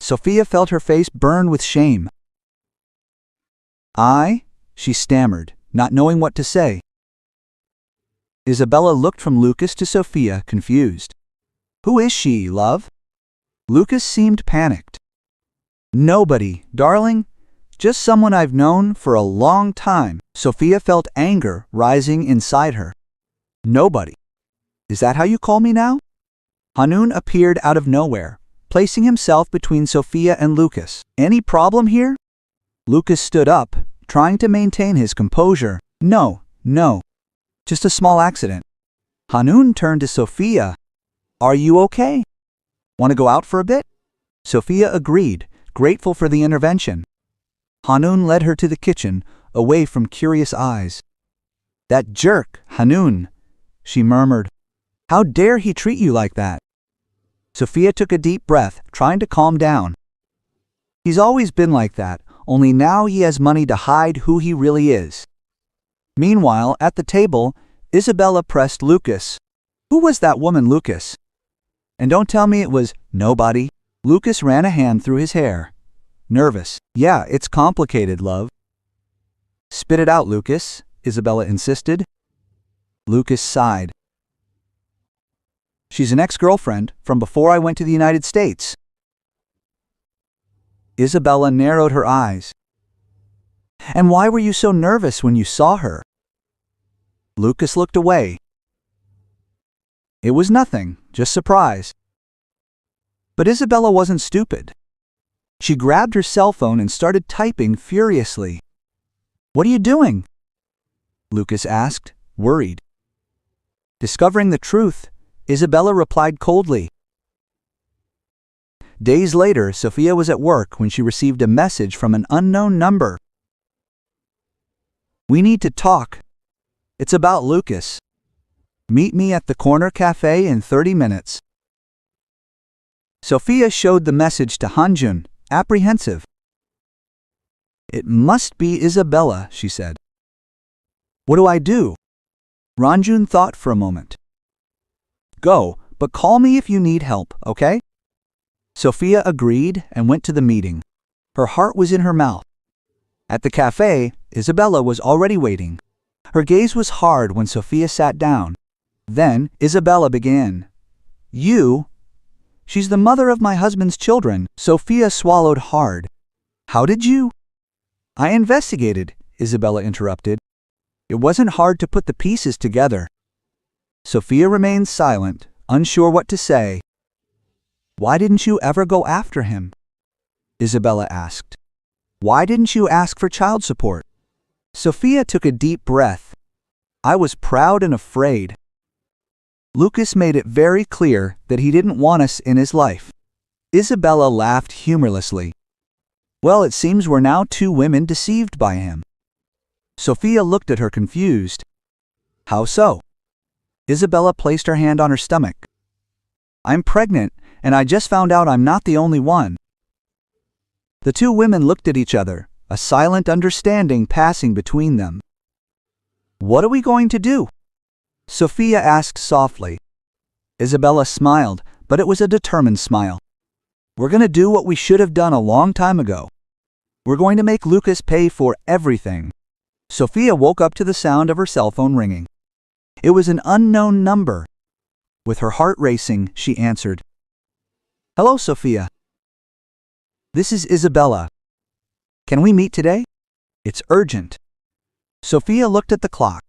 Sophia felt her face burn with shame. "I?" she stammered, not knowing what to say. Isabella looked from Lucas to Sophia, confused. "Who is she, love?" Lucas seemed panicked. "Nobody, darling. Just someone I've known for a long time." Sophia felt anger rising inside her. "Nobody? Is that how you call me now?" Hanun appeared out of nowhere, placing himself between Sophia and Lucas. "Any problem here?" Lucas stood up, trying to maintain his composure. No, just a small accident." Hanun turned to Sophia. "Are you okay? Want to go out for a bit?" Sophia agreed, grateful for the intervention. Hanun led her to the kitchen, away from curious eyes. "That jerk, Hanun," she murmured. "How dare he treat you like that?" Sophia took a deep breath, trying to calm down. "He's always been like that, only now he has money to hide who he really is." Meanwhile, at the table, Isabella pressed Lucas. "Who was that woman, Lucas? And don't tell me it was nobody." Lucas ran a hand through his hair. Nervous. "Yeah, it's complicated, love." "Spit it out, Lucas," Isabella insisted. Lucas sighed. "She's an ex-girlfriend from before I went to the United States." Isabella narrowed her eyes. "And why were you so nervous when you saw her?" Lucas looked away. "It was nothing, just surprise." But Isabella wasn't stupid. She grabbed her cell phone and started typing furiously. "What are you doing?" Lucas asked, worried. Discovering the truth, Isabella replied coldly. Days later, Sophia was at work when she received a message from an unknown number. "We need to talk. It's about Lucas. Meet me at the corner cafe in 30 minutes." Sophia showed the message to Hanjun, apprehensive. "It must be Isabella," she said. "What do I do?" Ranjun thought for a moment. "Go, but call me if you need help, okay?" Sophia agreed and went to the meeting. Her heart was in her mouth. At the cafe, Isabella was already waiting. Her gaze was hard when Sophia sat down. Then Isabella began. "You? She's the mother of my husband's children." Sophia swallowed hard. "How did you?" "I investigated," Isabella interrupted. It wasn't hard to put the pieces together. Sophia remained silent, unsure what to say. "Why didn't you ever go after him?" Isabella asked. "Why didn't you ask for child support?" Sophia took a deep breath. "I was proud and afraid." Lucas made it very clear that he didn't want us in his life. Isabella laughed humorlessly. "Well, it seems we're now two women deceived by him." Sophia looked at her confused. "How so?" Isabella placed her hand on her stomach. "I'm pregnant, and I just found out I'm not the only one." The two women looked at each other, a silent understanding passing between them. "What are we going to do?" Sophia asked softly. Isabella smiled, but it was a determined smile. "We're going to do what we should have done a long time ago. We're going to make Lucas pay for everything." Sophia woke up to the sound of her cell phone ringing. It was an unknown number. With her heart racing, she answered. "Hello, Sophia. This is Isabella. Can we meet today? It's urgent." Sophia looked at the clock.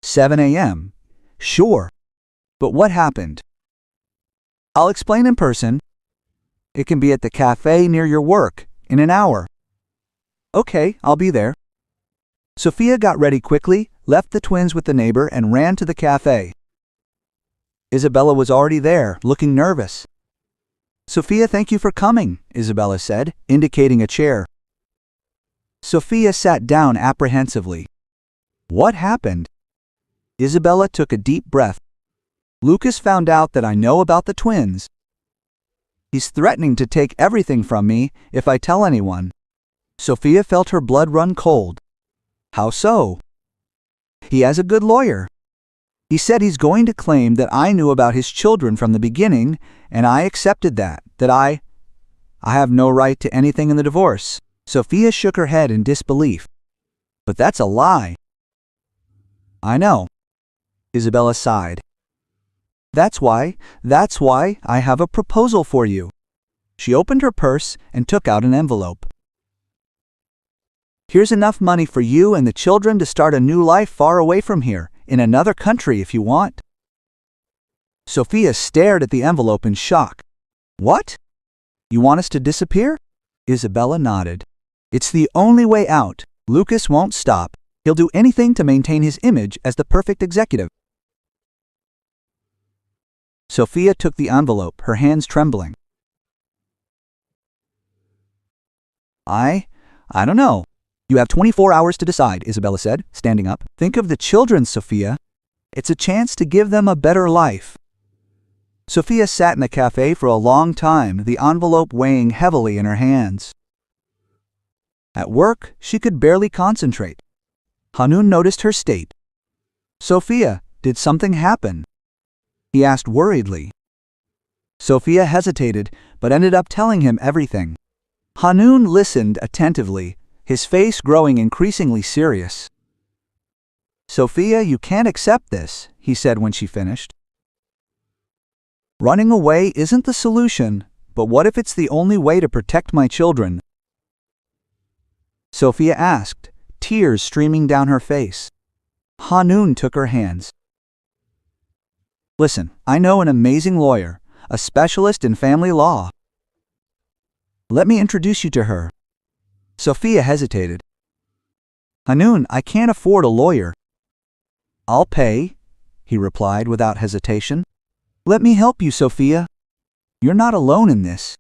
7 a.m. Sure. But what happened? "I'll explain in person. It can be at the cafe near your work, in an hour." "Okay, I'll be there." Sophia got ready quickly, left the twins with the neighbor, and ran to the cafe. Isabella was already there, looking nervous. "Sophia, thank you for coming," Isabella said, indicating a chair. Sophia sat down apprehensively. "What happened?" Isabella took a deep breath. "Lucas found out that I know about the twins. He's threatening to take everything from me if I tell anyone." Sophia felt her blood run cold. "How so?" "He has a good lawyer. He said he's going to claim that I knew about his children from the beginning, and I accepted that I have no right to anything in the divorce." Sophia shook her head in disbelief. "But that's a lie." "I know." Isabella sighed. That's why I have a proposal for you." She opened her purse and took out an envelope. "Here's enough money for you and the children to start a new life far away from here, in another country if you want." Sophia stared at the envelope in shock. "What? You want us to disappear?" Isabella nodded. "It's the only way out. Lucas won't stop. He'll do anything to maintain his image as the perfect executive." Sophia took the envelope, her hands trembling. I don't know. "You have 24 hours to decide," Isabella said, standing up. "Think of the children, Sophia. It's a chance to give them a better life." Sophia sat in the cafe for a long time, the envelope weighing heavily in her hands. At work, she could barely concentrate. Hanun noticed her state. "Sophia, did something happen?" he asked worriedly. Sophia hesitated, but ended up telling him everything. Hanun listened attentively, his face growing increasingly serious. "Sophia, you can't accept this," he said when she finished. "Running away isn't the solution, but what if it's the only way to protect my children?" Sophia asked, tears streaming down her face. Hanun took her hands. "Listen, I know an amazing lawyer, a specialist in family law. Let me introduce you to her." Sophia hesitated. "Hanun, I can't afford a lawyer." "I'll pay," he replied without hesitation. "Let me help you, Sophia. You're not alone in this."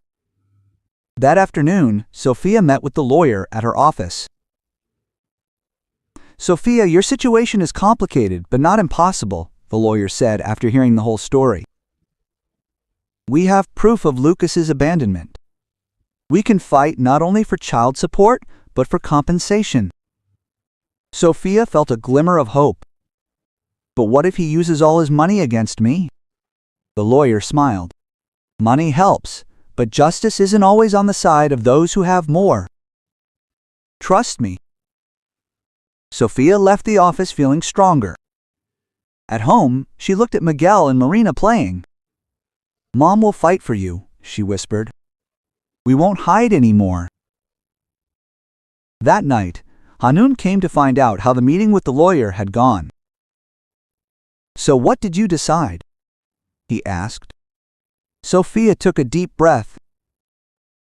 That afternoon, Sophia met with the lawyer at her office. "Sophia, your situation is complicated, but not impossible," the lawyer said after hearing the whole story. "We have proof of Lucas's abandonment. We can fight not only for child support, but for compensation." Sophia felt a glimmer of hope. "But what if he uses all his money against me?" The lawyer smiled. "Money helps, but justice isn't always on the side of those who have more. Trust me." Sophia left the office feeling stronger. At home, she looked at Miguel and Marina playing. "Mom will fight for you," she whispered. "We won't hide anymore." That night, Hanun came to find out how the meeting with the lawyer had gone. "So what did you decide?" he asked. Sophia took a deep breath.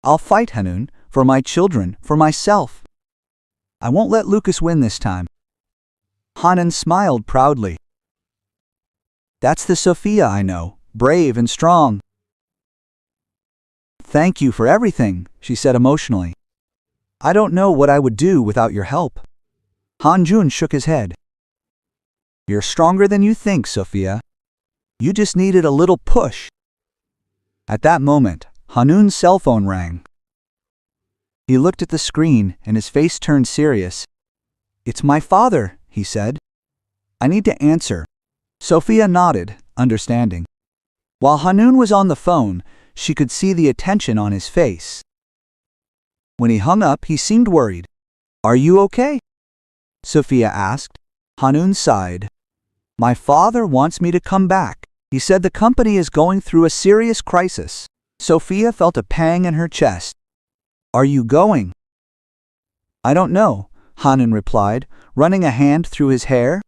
"I'll fight, Hanun, for my children, for myself. I won't let Lucas win this time." Hanun smiled proudly. "That's the Sophia I know, brave and strong." "Thank you for everything," she said emotionally. "I don't know what I would do without your help." Hanjun shook his head. "You're stronger than you think, Sophia. You just needed a little push." At that moment, Hanun's cell phone rang. He looked at the screen and his face turned serious. "It's my father," he said. "I need to answer." Sophia nodded, understanding. While Hanun was on the phone, she could see the attention on his face. When he hung up, he seemed worried. "Are you okay?" Sophia asked. Hanun sighed. "My father wants me to come back. He said the company is going through a serious crisis." Sophia felt a pang in her chest. "Are you going?" "I don't know," Hanun replied, running a hand through his hair.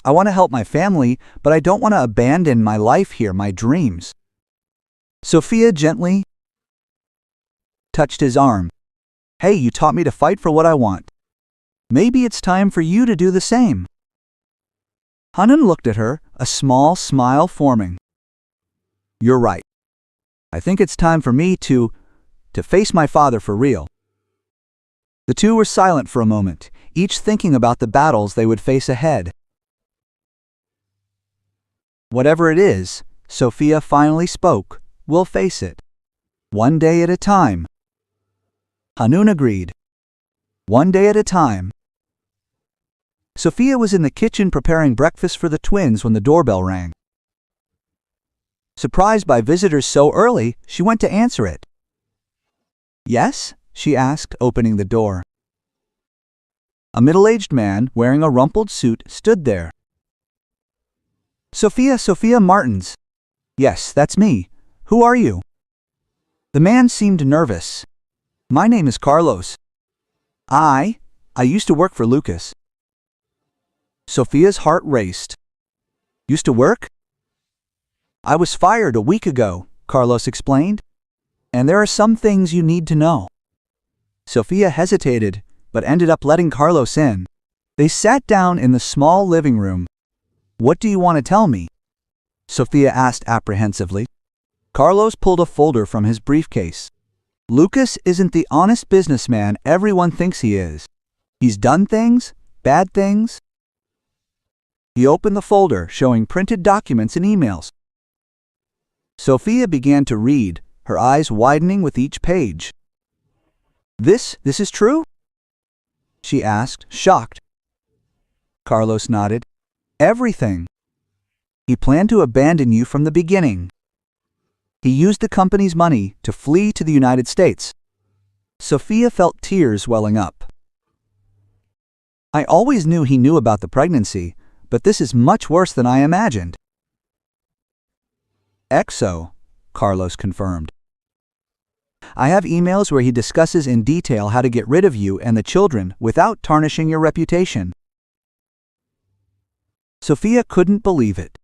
"I want to help my family, but I don't want to abandon my life here, my dreams." Sophia gently touched his arm. "Hey, you taught me to fight for what I want. Maybe it's time for you to do the same." Hanun looked at her, a small smile forming. "You're right. I think it's time for me to face my father for real." The two were silent for a moment, each thinking about the battles they would face ahead. "Whatever it is," Sophia finally spoke, "we'll face it. One day at a time." Hanun agreed. One day at a time. Sophia was in the kitchen preparing breakfast for the twins when the doorbell rang. Surprised by visitors so early, she went to answer it. "Yes?" she asked, opening the door. A middle-aged man wearing a rumpled suit stood there. Sophia Martins." "Yes, that's me. Who are you?" The man seemed nervous. "My name is Carlos. I used to work for Lucas." Sophia's heart raced. "Used to work?" "I was fired a week ago," Carlos explained. "And there are some things you need to know." Sophia hesitated, but ended up letting Carlos in. They sat down in the small living room. "What do you want to tell me?" Sophia asked apprehensively. Carlos pulled a folder from his briefcase. "Lucas isn't the honest businessman everyone thinks he is. He's done things, bad things." He opened the folder, showing printed documents and emails. Sophia began to read, her eyes widening with each page. This is true?" she asked, shocked. Carlos nodded. "Everything. He planned to abandon you from the beginning. He used the company's money to flee to the United States." Sophia felt tears welling up. "I always knew he knew about the pregnancy, but this is much worse than I imagined." "XO," Carlos confirmed. "I have emails where he discusses in detail how to get rid of you and the children without tarnishing your reputation." Sophia couldn't believe it.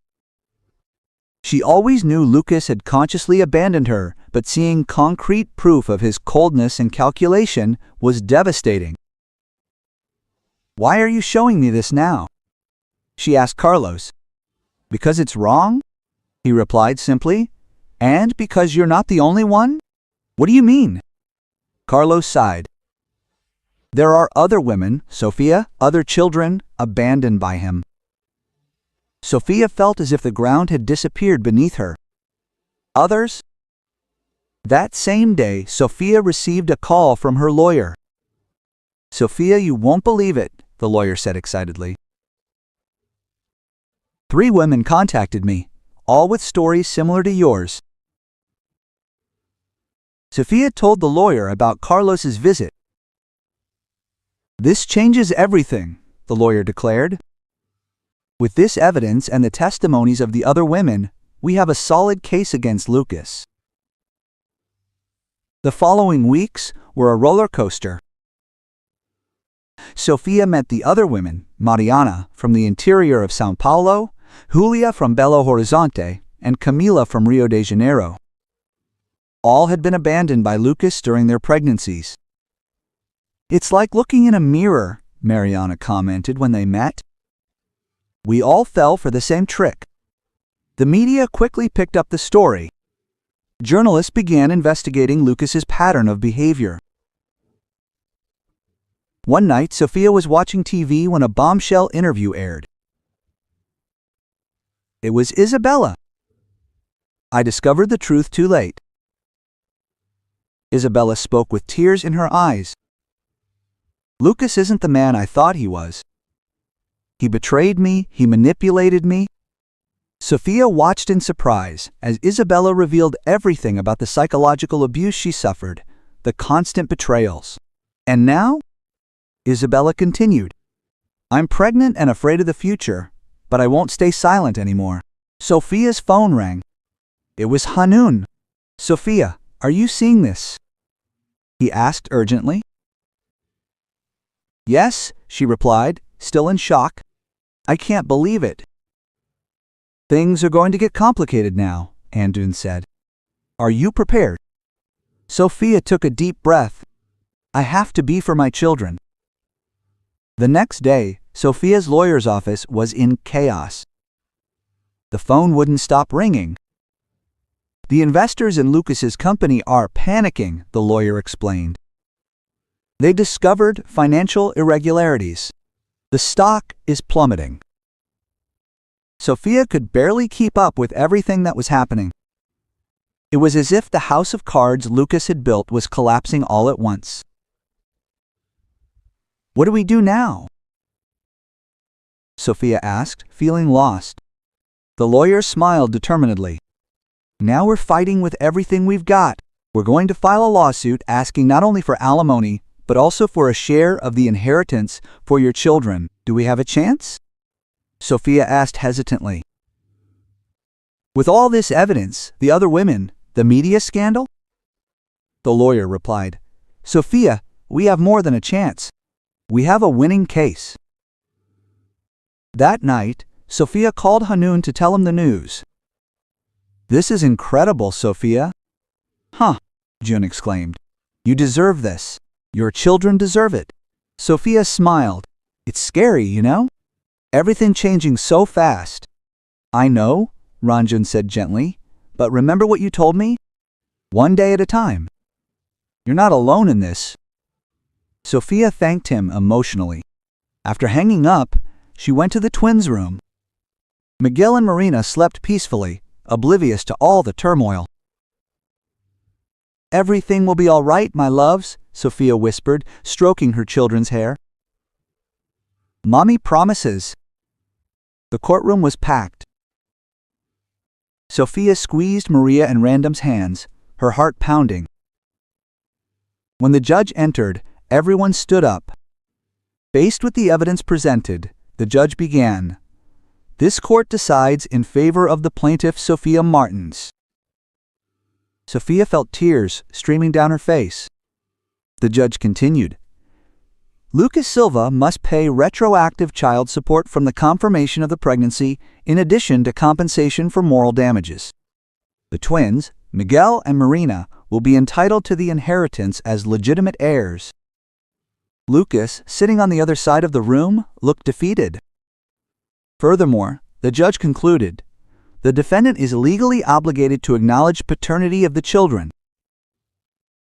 She always knew Lucas had consciously abandoned her, but seeing concrete proof of his coldness and calculation was devastating. "Why are you showing me this now?" she asked Carlos. "Because it's wrong?" he replied simply. "And because you're not the only one?" "What do you mean?" Carlos sighed. "There are other women, Sophia, other children, abandoned by him." Sophia felt as if the ground had disappeared beneath her. "Others?" That same day, Sophia received a call from her lawyer. "Sophia, you won't believe it," the lawyer said excitedly. "3 women contacted me, all with stories similar to yours." Sophia told the lawyer about Carlos's visit. "This changes everything," the lawyer declared. "With this evidence and the testimonies of the other women, we have a solid case against Lucas." The following weeks were a roller coaster. Sophia met the other women, Mariana from the interior of São Paulo, Julia from Belo Horizonte, and Camila from Rio de Janeiro. All had been abandoned by Lucas during their pregnancies. "It's like looking in a mirror," Mariana commented when they met. "We all fell for the same trick." The media quickly picked up the story. Journalists began investigating Lucas's pattern of behavior. One night, Sophia was watching TV when a bombshell interview aired. It was Isabella. "I discovered the truth too late." Isabella spoke with tears in her eyes. Lucas isn't the man I thought he was. He betrayed me, he manipulated me. Sophia watched in surprise as Isabella revealed everything about the psychological abuse she suffered, the constant betrayals. And now? Isabella continued. I'm pregnant and afraid of the future, but I won't stay silent anymore. Sophia's phone rang. It was Hanun. Sophia, are you seeing this? He asked urgently. Yes, she replied, still in shock. I can't believe it. Things are going to get complicated now, Hanun said. Are you prepared? Sophia took a deep breath. I have to be for my children. The next day, Sophia's lawyer's office was in chaos. The phone wouldn't stop ringing. The investors in Lucas's company are panicking, the lawyer explained. They discovered financial irregularities. The stock is plummeting. Sophia could barely keep up with everything that was happening. It was as if the house of cards Lucas had built was collapsing all at once. What do we do now? Sophia asked, feeling lost. The lawyer smiled determinedly. Now we're fighting with everything we've got. We're going to file a lawsuit asking not only for alimony, but also for a share of the inheritance for your children. Do we have a chance? Sophia asked hesitantly. With all this evidence, the other women, the media scandal? The lawyer replied, Sophia, we have more than a chance. We have a winning case. That night, Sophia called Hanun to tell him the news. This is incredible, Sophia. Huh, Jun exclaimed. You deserve this. Your children deserve it. Sophia smiled. It's scary, you know? Everything changing so fast. I know, Ranjan said gently, but remember what you told me? One day at a time. You're not alone in this. Sophia thanked him emotionally. After hanging up, she went to the twins' room. Miguel and Marina slept peacefully, oblivious to all the turmoil. Everything will be all right, my loves, Sophia whispered, stroking her children's hair. Mommy promises. The courtroom was packed. Sophia squeezed Maria and Randam's hands, her heart pounding. When the judge entered, everyone stood up. Faced with the evidence presented, the judge began. This court decides in favor of the plaintiff Sophia Martins. Sophia felt tears streaming down her face. The judge continued. Lucas Silva must pay retroactive child support from the confirmation of the pregnancy in addition to compensation for moral damages. The twins, Miguel and Marina, will be entitled to the inheritance as legitimate heirs. Lucas, sitting on the other side of the room, looked defeated. Furthermore, the judge concluded, the defendant is legally obligated to acknowledge paternity of the children.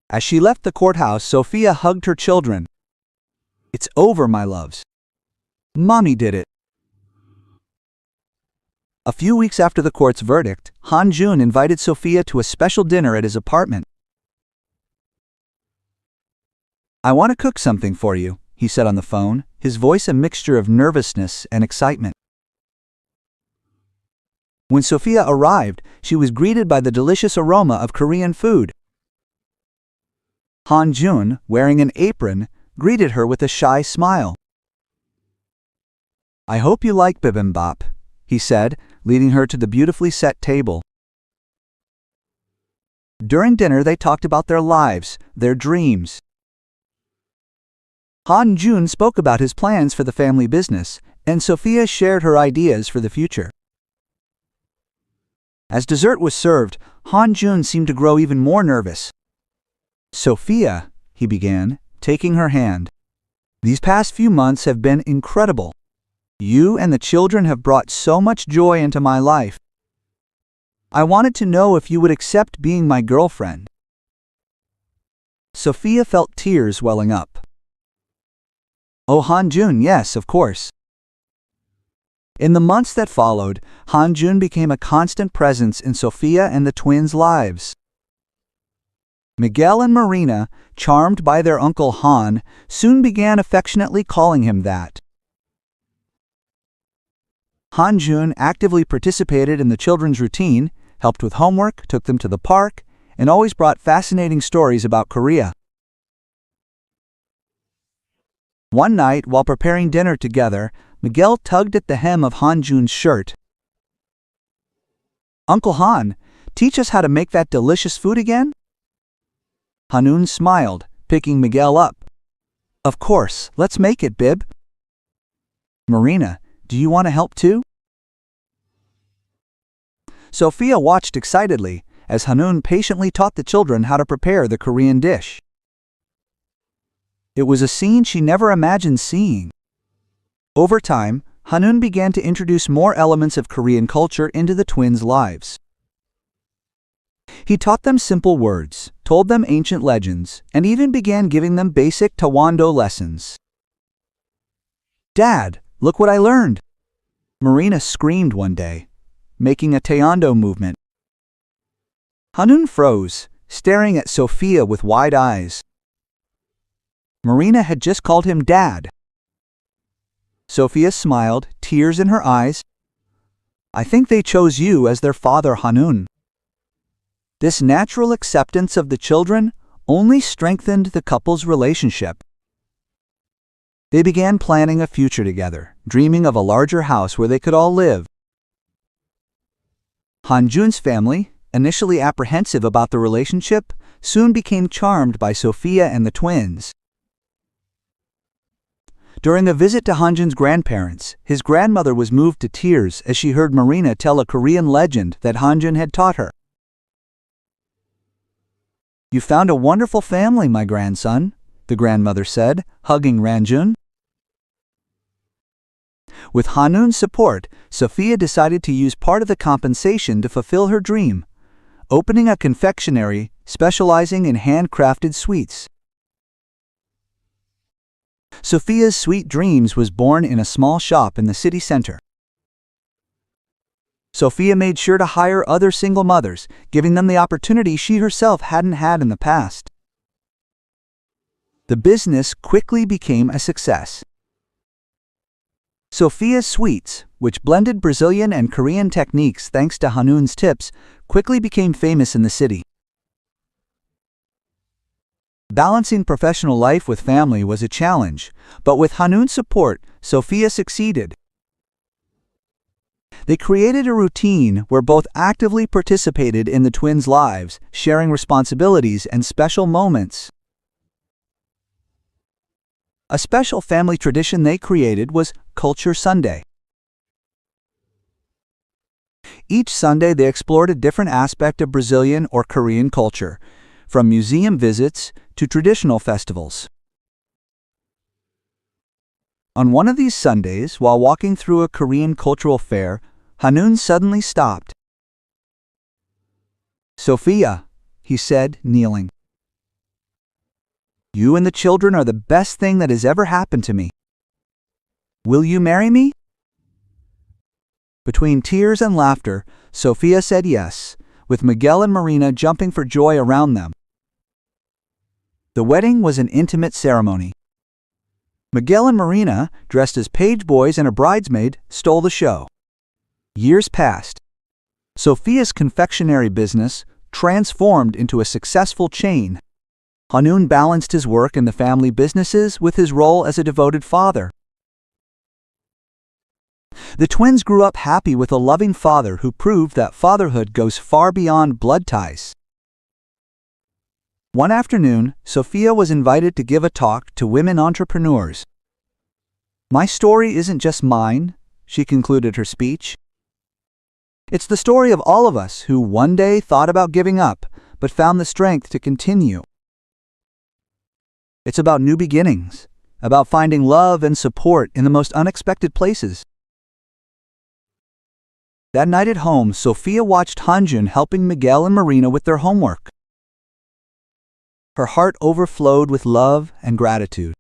As she left the courthouse, Sophia hugged her children. It's over, my loves. Mommy did it. A few weeks after the court's verdict, Han Jun invited Sophia to a special dinner at his apartment. I want to cook something for you, he said on the phone, his voice a mixture of nervousness and excitement. When Sophia arrived, she was greeted by the delicious aroma of Korean food. Han Jun, wearing an apron, greeted her with a shy smile. I hope you like bibimbap, he said, leading her to the beautifully set table. During dinner, they talked about their lives, their dreams. Han Jun spoke about his plans for the family business, and Sophia shared her ideas for the future. As dessert was served, Han Jun seemed to grow even more nervous. Sophia, he began, taking her hand. These past few months have been incredible. You and the children have brought so much joy into my life. I wanted to know if you would accept being my girlfriend. Sophia felt tears welling up. Oh, Han Jun, yes, of course. In the months that followed, Han Jun became a constant presence in Sophia and the twins' lives. Miguel and Marina, charmed by their uncle Han, soon began affectionately calling him that. Han-jun actively participated in the children's routine, helped with homework, took them to the park, and always brought fascinating stories about Korea. One night, while preparing dinner together, Miguel tugged at the hem of Han-jun's shirt. "Uncle Han, teach us how to make that delicious food again?" Hanun smiled, picking Miguel up. "Of course, let's make it, Bib." "Marina, do you want to help too?" Sophia watched excitedly as Hanun patiently taught the children how to prepare the Korean dish. It was a scene she never imagined seeing. Over time, Hanun began to introduce more elements of Korean culture into the twins' lives. He taught them simple words, told them ancient legends, and even began giving them basic taekwondo lessons. "Dad, look what I learned!" Marina screamed one day, making a taekwondo movement. Hanun froze, staring at Sophia with wide eyes. Marina had just called him Dad. Sophia smiled, tears in her eyes. "I think they chose you as their father, Hanun." This natural acceptance of the children only strengthened the couple's relationship. They began planning a future together, dreaming of a larger house where they could all live. Han-jun's family, initially apprehensive about the relationship, soon became charmed by Sophia and the twins. During a visit to Han-jun's grandparents, his grandmother was moved to tears as she heard Marina tell a Korean legend that Han-jun had taught her. "You found a wonderful family, my grandson," the grandmother said, hugging Ranjun. With Hanun's support, Sophia decided to use part of the compensation to fulfill her dream, opening a confectionery specializing in handcrafted sweets. Sophia's Sweet Dreams was born in a small shop in the city center. Sophia made sure to hire other single mothers, giving them the opportunity she herself hadn't had in the past. The business quickly became a success. Sophia's Sweets, which blended Brazilian and Korean techniques thanks to Hanun's tips, quickly became famous in the city. Balancing professional life with family was a challenge, but with Hanun's support, Sophia succeeded. They created a routine where both actively participated in the twins' lives, sharing responsibilities and special moments. A special family tradition they created was Culture Sunday. Each Sunday they explored a different aspect of Brazilian or Korean culture, from museum visits to traditional festivals. On one of these Sundays, while walking through a Korean cultural fair, Hanun suddenly stopped. "Sophia," he said, kneeling. "You and the children are the best thing that has ever happened to me. Will you marry me?" Between tears and laughter, Sophia said yes, with Miguel and Marina jumping for joy around them. The wedding was an intimate ceremony. Miguel and Marina, dressed as page boys and a bridesmaid, stole the show. Years passed. Sophia's confectionery business transformed into a successful chain. Hanun balanced his work in the family businesses with his role as a devoted father. The twins grew up happy with a loving father who proved that fatherhood goes far beyond blood ties. One afternoon, Sophia was invited to give a talk to women entrepreneurs. "My story isn't just mine," she concluded her speech. "It's the story of all of us who one day thought about giving up, but found the strength to continue. It's about new beginnings, about finding love and support in the most unexpected places." That night at home, Sophia watched Han-jun helping Miguel and Marina with their homework. Her heart overflowed with love and gratitude.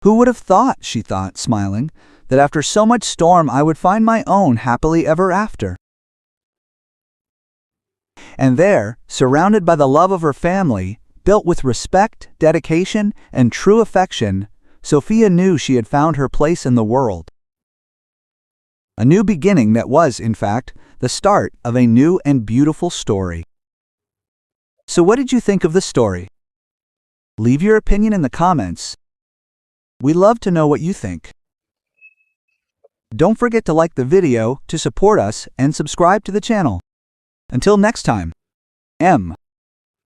"Who would have thought," she thought, smiling, "that after so much storm I would find my own happily ever after?" And there, surrounded by the love of her family, built with respect, dedication, and true affection, Sophia knew she had found her place in the world. A new beginning that was, in fact, the start of a new and beautiful story. So what did you think of the story? Leave your opinion in the comments. We love to know what you think. Don't forget to like the video to support us and subscribe to the channel. Until next time, M.